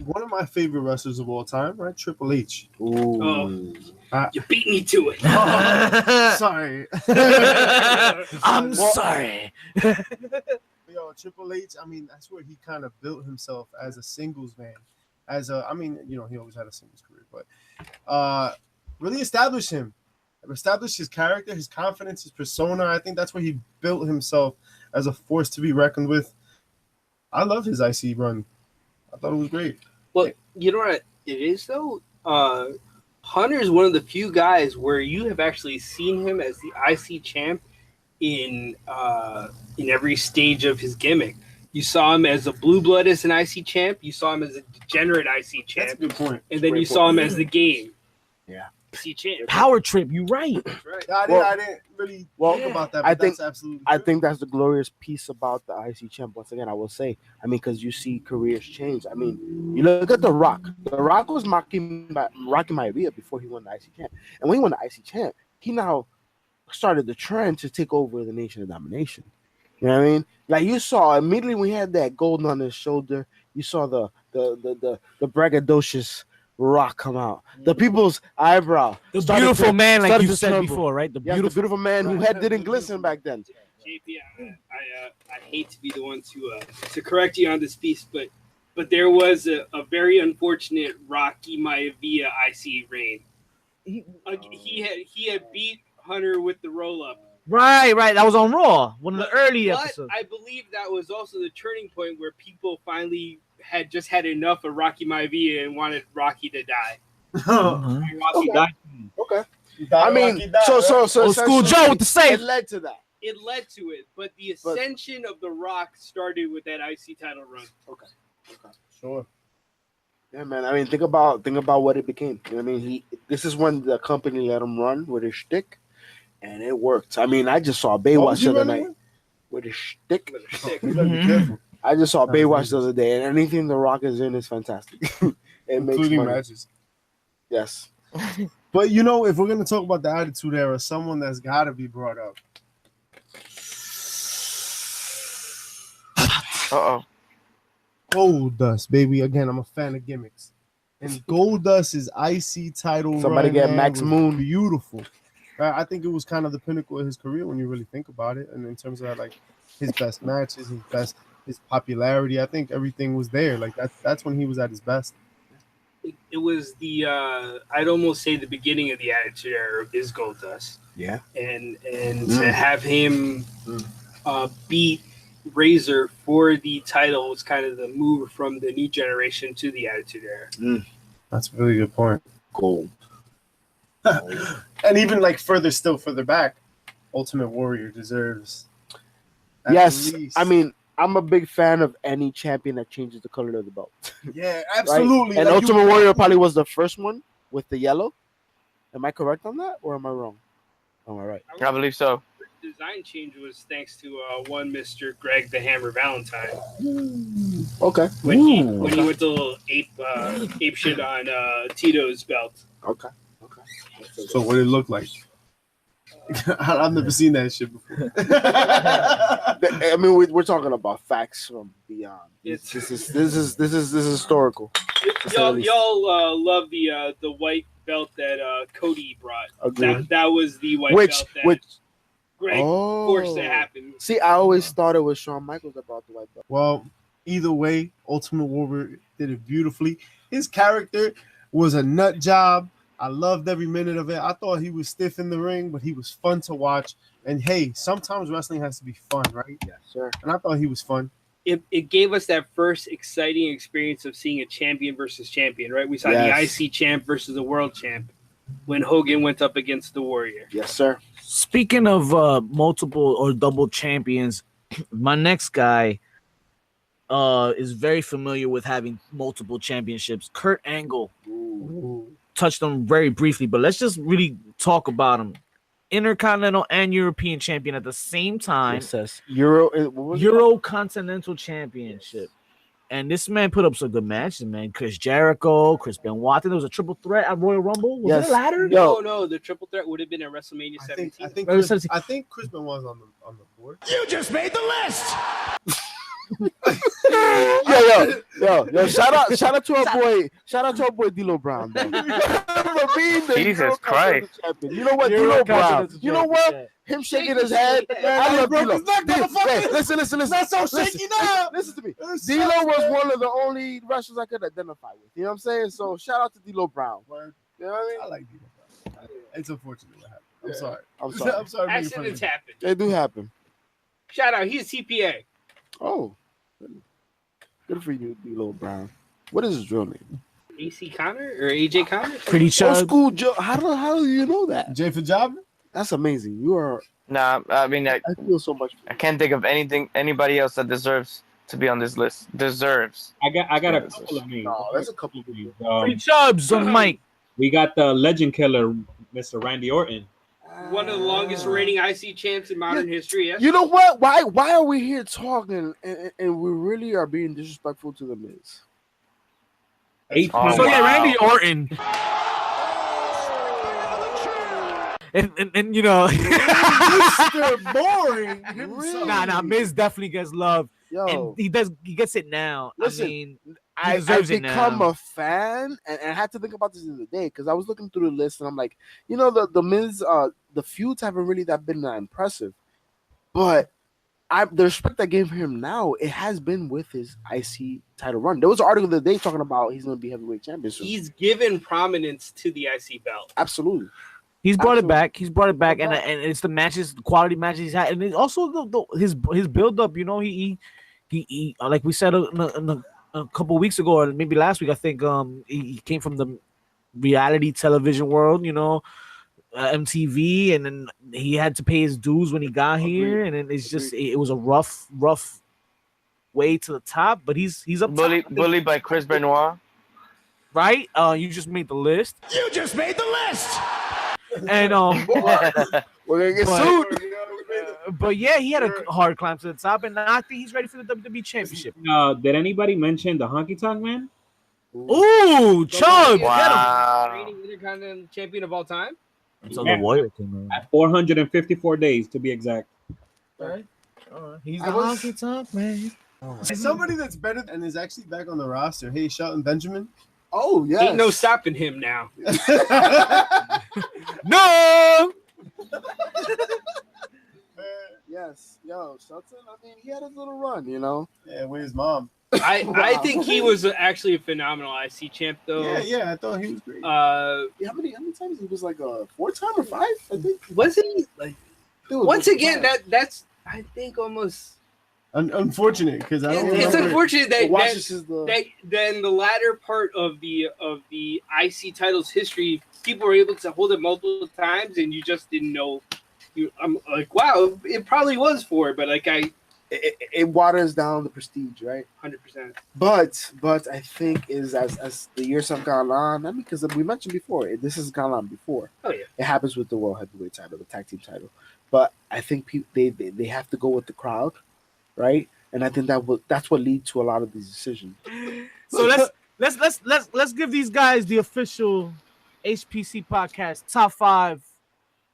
one of my favorite wrestlers of all time, right? Triple H. You beat me to it. Sorry. I'm sorry. Yo, Triple H, I mean, that's where he kind of built himself as a singles man. He always had a singles career, but really established his character, his confidence, his persona. I think that's where he built himself as a force to be reckoned with. I love his IC run. I thought it was great. Well, you know what it is though. Hunter is one of the few guys where you have actually seen him as the IC champ in every stage of his gimmick. You saw him as a blue blood as an IC champ. You saw him as a degenerate IC champ. That's a good point. And then you saw him as the game. Yeah. IC champ. Power trip. You right. That's right. I didn't really think about that. But that's absolutely I true. think that's the glorious piece about the IC champ. Once again, I will say, because you see careers change. You look at The Rock. The Rock was mocking Maivia before he won the IC champ, and when he won the IC champ, he now started the trend to take over the Nation of Domination. You know what I mean? Like you saw immediately when he had that gold on his shoulder, you saw the braggadocious Rock come out. The people's eyebrow. The beautiful man, like you said tremble. before, right? The beautiful man who head didn't glisten back then. JP, I hate to be the one to correct you on this piece, but there was a very unfortunate Rocky Maivia IC reign. He had beat Hunter with the roll up. Right. That was on Raw, one of the early episodes. I believe that was also the turning point where people finally had just had enough of Rocky Maivia and wanted Rocky to die. Rocky died. Okay. So Old school Joe with the save. It led to that. It led to it, but the ascension of The Rock started with that IC title run. Okay. Sure. Yeah, man. Think about what it became. You know what I mean? This is when the company let him run with his shtick, and it worked. I just saw Baywatch the other night with his shtick. I just saw Baywatch the other day, and anything The Rock is in is fantastic. It makes Including money. matches. Yes. But if we're gonna talk about the Attitude Era, someone that's gotta be brought up. Goldust, baby. Again, I'm a fan of gimmicks. And Goldust's IC title. Somebody get man, Max was Moon. Beautiful. I think it was kind of the pinnacle of his career when you really think about it. And in terms of his best matches, his popularity, I think everything was there. That's when he was at his best. It was I'd almost say the beginning of the Attitude Era of his Goldust. Yeah. And to have him beat Razor for the title was kind of the move from the new generation to the Attitude Era. That's a really good point. Gold. And even further back, Ultimate Warrior deserves. Yes, least. I'm a big fan of any champion that changes the color of the belt. Yeah, absolutely. Right? And Ultimate Warrior probably was the first one with the yellow. Am I correct on that, or am I wrong? Am I right? I believe so. The design change was thanks to one Mr. Greg the Hammer Valentine. Okay. When he went to little ape shit on Tito's belt. Okay. So what did it look like? I've never seen that shit before. We're talking about facts from beyond. This is historical. Y'all love the white belt that Cody brought. Agreed. That was the white belt that Greg forced to happen. See, I always thought it was Shawn Michaels that brought the white belt. Well, either way, Ultimate Warrior did it beautifully. His character was a nut job. I loved every minute of it. I thought he was stiff in the ring, but he was fun to watch. And hey, sometimes wrestling has to be fun, right? Yes, sir. And I thought he was fun. It gave us that first exciting experience of seeing a champion versus champion, right? We saw the IC champ versus the world champ when Hogan went up against the Warrior. Yes, sir. Speaking of multiple or double champions, my next guy is very familiar with having multiple championships. Kurt Angle. Touched on very briefly, but let's just really talk about him. Intercontinental and European champion at the same time. Yes, Euro Continental Championship. And this man put up some good matches, man. Chris Jericho, Chris Benoit. There was a triple threat at Royal Rumble. Was it a ladder? No, the triple threat would have been at WrestleMania 17. I think Chris Benoit was on the board. You just made the list. yo! Shout out to our boy D'Lo Brown. Jesus Christ! You know what, D'Lo Brown? You know what? Him shaking his head. I love D'Lo. Listen. Not so shaky now. Listen to me. D'Lo was one of the only wrestlers I could identify with. You know what I'm saying? So shout out to D'Lo Brown. You know what I mean? I like D'Lo Brown. It's unfortunate what happened. I'm sorry. I'm sorry. Accidents happen. They do happen. Shout out. He's a CPA. Oh, good for you, D'Lo Brown. What is his real name? AC Connor or AJ Connor? Pretty sure. Old school Joe. How do you know that? Jay for job? That's amazing. You are. Nah, I mean, I feel so much. I can't think of anybody else that deserves to be on this list. Deserves. I got a couple of names. No, there's a couple of names. Pretty Chubbs on Mike. We got the legend killer, Mr. Randy Orton. One of the longest reigning IC champs in modern history. Yeah. You know what? Why are we here talking and we really are being disrespectful to the Miz? Randy Orton. And you know, Mr. Boring. Nah, Miz definitely gets love. Yo, and he gets it now. Listen, I mean, I've become a fan, and I had to think about this the other day because I was looking through the list and I'm like, you know, the Miz, the feuds haven't really been that impressive, but the respect I gave him now, it has been with his IC title run. There was an article the other day talking about he's going to be heavyweight champion soon. He's given prominence to the IC belt. Absolutely. He's brought it back. And it's the matches, the quality matches he's had, and it's also his build up. You know, he like we said a couple weeks ago, or maybe last week, I think. He came from the reality television world. You know, MTV, and then he had to pay his dues when he got here, and then it was a rough way to the top. But he's up. Bullied by Chris Benoit. Right? You just made the list. You just made the list. And we're gonna get sued. But yeah, he had a hard climb to the top, and I think he's ready for the WWE Championship. Did anybody mention the Honky Tonk Man? Ooh, Chubb! Wow. Reigning Intercontinental champion of all time. Until the Warrior came in. At 454 days to be exact. All right. He's the Honky Tonk Man. Somebody that's better and is actually back on the roster. Hey, Shelton Benjamin. Oh yeah, ain't no stopping him now. No. Yes, Shelton. I mean, he had his little run, you know. Yeah, with his mom. I think he was actually a phenomenal IC champ, though. Yeah, I thought he was great. How many times he was like a 4-time or 5? I think. Was he like? Once again, that's I think almost. Unfortunate because I don't. It's unfortunate that then the latter part of the IC title's history, people were able to hold it multiple times, and you just didn't know. I'm like, wow, it probably was 4, but like it waters down the prestige, right? 100%. But I think as the years have gone on, I mean, because we mentioned before, this has gone on before. Oh yeah, it happens with the World Heavyweight title, the Tag Team title, but I think they have to go with the crowd. Right, and I think that's what leads to a lot of these decisions. So let's give these guys the official HPC podcast top 5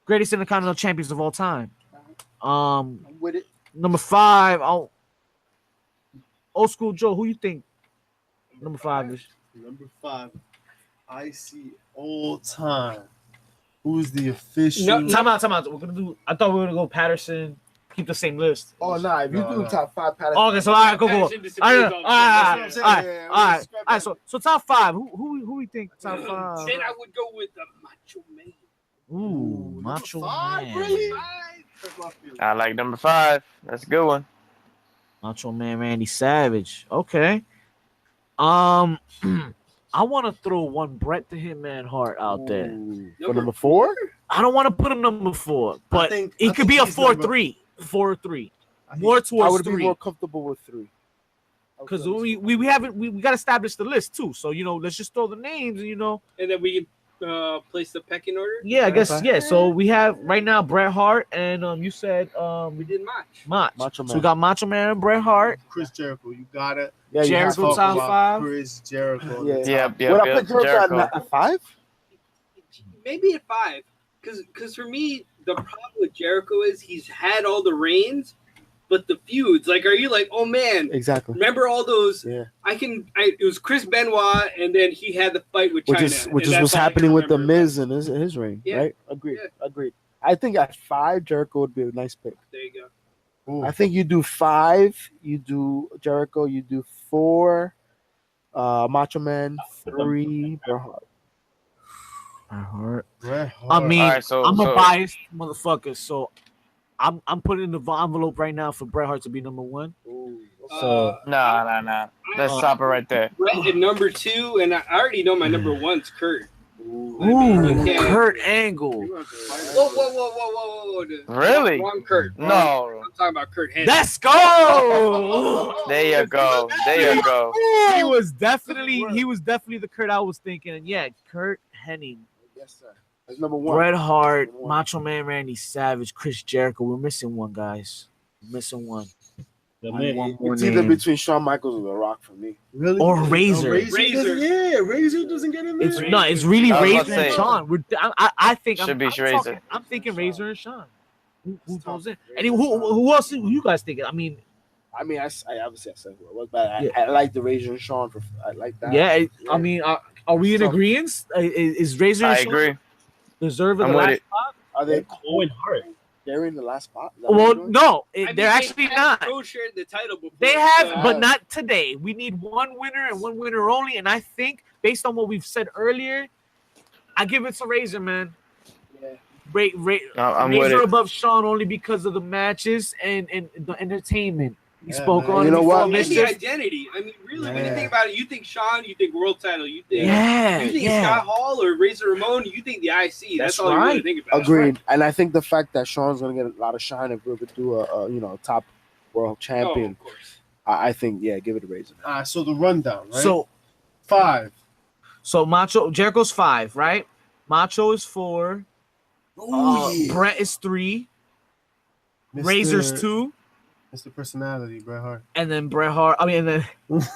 greatest Intercontinental champions of all time. I'm with it. Number 5, Old School Joe. Who you think number 5 is? Number 5. IC all time. Who's the official? No, time out. We're gonna do. I thought we were gonna go Patterson. Keep the same list. Oh nah, if you do top 5 Patterson. Okay, so all right, go. All right. So top 5. Who we think top 5? Then I would go with the Macho Man. Ooh, Macho Man. Really? I like number 5. That's a good one. Macho Man Randy Savage. Okay. I want to throw one Bret the Hitman Hart out there. For number 4? I don't want to put him number 4, but it could be a 4-3. 4-3. More towards 3. I would be more comfortable with 3. Because we haven't we got to establish the list too. So let's just throw the names and then we can place the pecking order. Yeah, I guess So we have right now Bret Hart and you said we did Macho Man. So we got Macho Man and Bret Hart. Chris Jericho, you got it. Yeah, Jericho top 5. Chris Jericho. Yeah. Would I put Jericho at 5? Maybe at 5, because for me the problem with Jericho is he's had all the reigns, but the feuds, like, are you like, oh man, exactly? Remember all those? Yeah. It was Chris Benoit, and then he had the fight with China, which is what's happening with the Miz and his reign, right? Agreed. I think at 5 Jericho would be a nice pick. There you go. Ooh. I think you do 5, you do Jericho, you do 4, Macho Man, 3, Bret Hart. I mean, right, I'm a biased motherfucker, so I'm putting in the envelope right now for Bret Hart to be number 1. So nah. Let's stop it right there. Bret at number 2, and I already know my number 1's Kurt. Kurt Angle. Whoa. Really? Wrong Kurt. No. I'm talking about Kurt Hennig. Let's go. There you go. He was definitely the Kurt I was thinking. And yeah, Kurt Hennig. Yes, sir. That's number 1. Bret Hart, Macho Man Randy Savage, Chris Jericho. We're missing one, guys. We're missing one. It's either between Shawn Michaels or The Rock for me. Really? Or Razor. Razor doesn't get in there. It's really Razor and Shawn. I think should be Razor. I'm thinking Razor and Shawn. Who goes in? And who else? Who you guys thinking? I mean, I obviously I said who it was, but I like the Razor and Shawn. I like that. Yeah. I mean, are we in agreement? Is Razor and Shawn agree. deserve the last spot? Are they Owen Hart? They're in the last spot. Well, no, they're actually not. Shared the title before. They have, but not today. We need one winner and one winner only. And I think, based on what we've said earlier, I give it to Razor, man. I'm with Razor it. above Shawn only because of the matches and the entertainment he spoke man. on. You know what? And the identity. I mean, really, when you think about it, you think Shawn, you think world title, you think Scott Hall or Razor Ramon, you think the IC. That's all you really think about. Agreed. And I think the fact that Shawn's going to get a lot of shine if we could do a top world champion. Of course. I think, give it to Razor. So the rundown, right? So 5. So Jericho's 5, right? Macho is 4. Bret is 3. Razor's 2. Mr. Personality, Bret Hart. And then Bret Hart. And then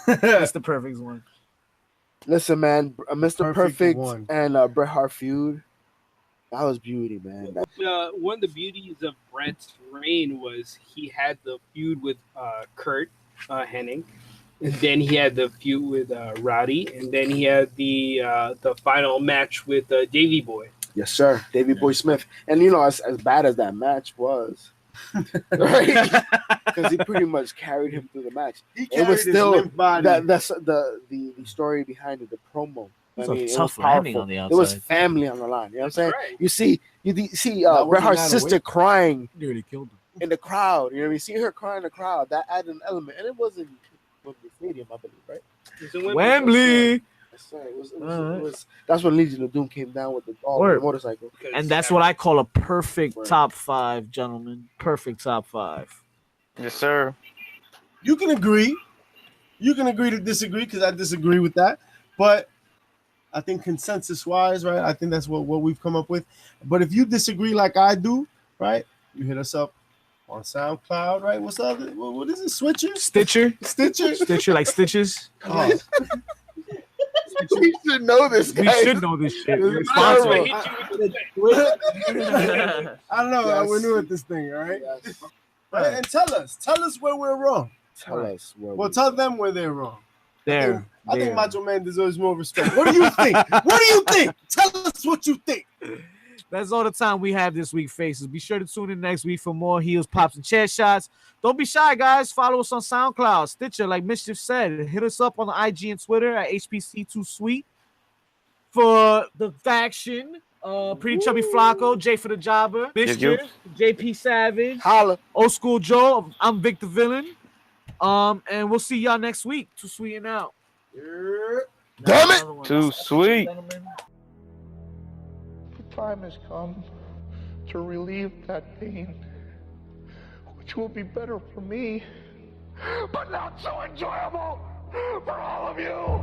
that's the perfect one. Listen, man, Mr. Perfect one. and Bret Hart feud. That was beauty, man. One of the beauties of Bret's reign was he had the feud with Kurt Hennig, and then he had the feud with Roddy, and then he had the final match with Davey Boy. Yes, sir, Davey Boy Smith. And as bad as that match was, right? Because he pretty much carried him through the match. It was still that's the story behind it, the promo. It was a tough landing on the outside. It was family on the line. You know what I'm saying? Right. You see Bret Hart's sister crying Nearly killed him. in the crowd. You know what I mean? See her crying in the crowd. That added an element, and it wasn't Wembley Stadium, I believe, right? Wembley. It was. That's when Legion of Doom came down with the motorcycle, and that's what I call a perfect top 5, gentlemen. Perfect top 5. Yes, sir. You can agree. You can agree to disagree because I disagree with that. But I think consensus-wise, right? I think that's what we've come up with. But if you disagree like I do, right? You hit us up on SoundCloud, right? What's the other? What is it? Stitcher, like stitches. Oh. We should know this. We should know this shit. We're responsible. I don't know. We're new at this thing, all right? Yes. Right? And tell us where we're wrong. Tell us where. Well, tell them where they're wrong. There. I think Macho Man deserves more respect. What do you think? What do you think? Tell us what you think. That's all the time we have this week, Faces. Be sure to tune in next week for more heels, pops, and chair shots. Don't be shy, guys. Follow us on SoundCloud, Stitcher, like Mischief said. Hit us up on the IG and Twitter at HPC2Sweet. For the faction, Pretty Chubby Flacco, Jay for the Jobber, Mischief, JP Savage, Holla. Old School Joe. I'm Vic the Villain. And we'll see y'all next week. Too sweet and out. Damn it! Too sweet. The time has come to relieve that pain, which will be better for me, but not so enjoyable for all of you.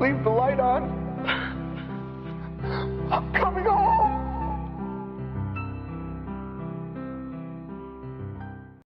Leave the light on.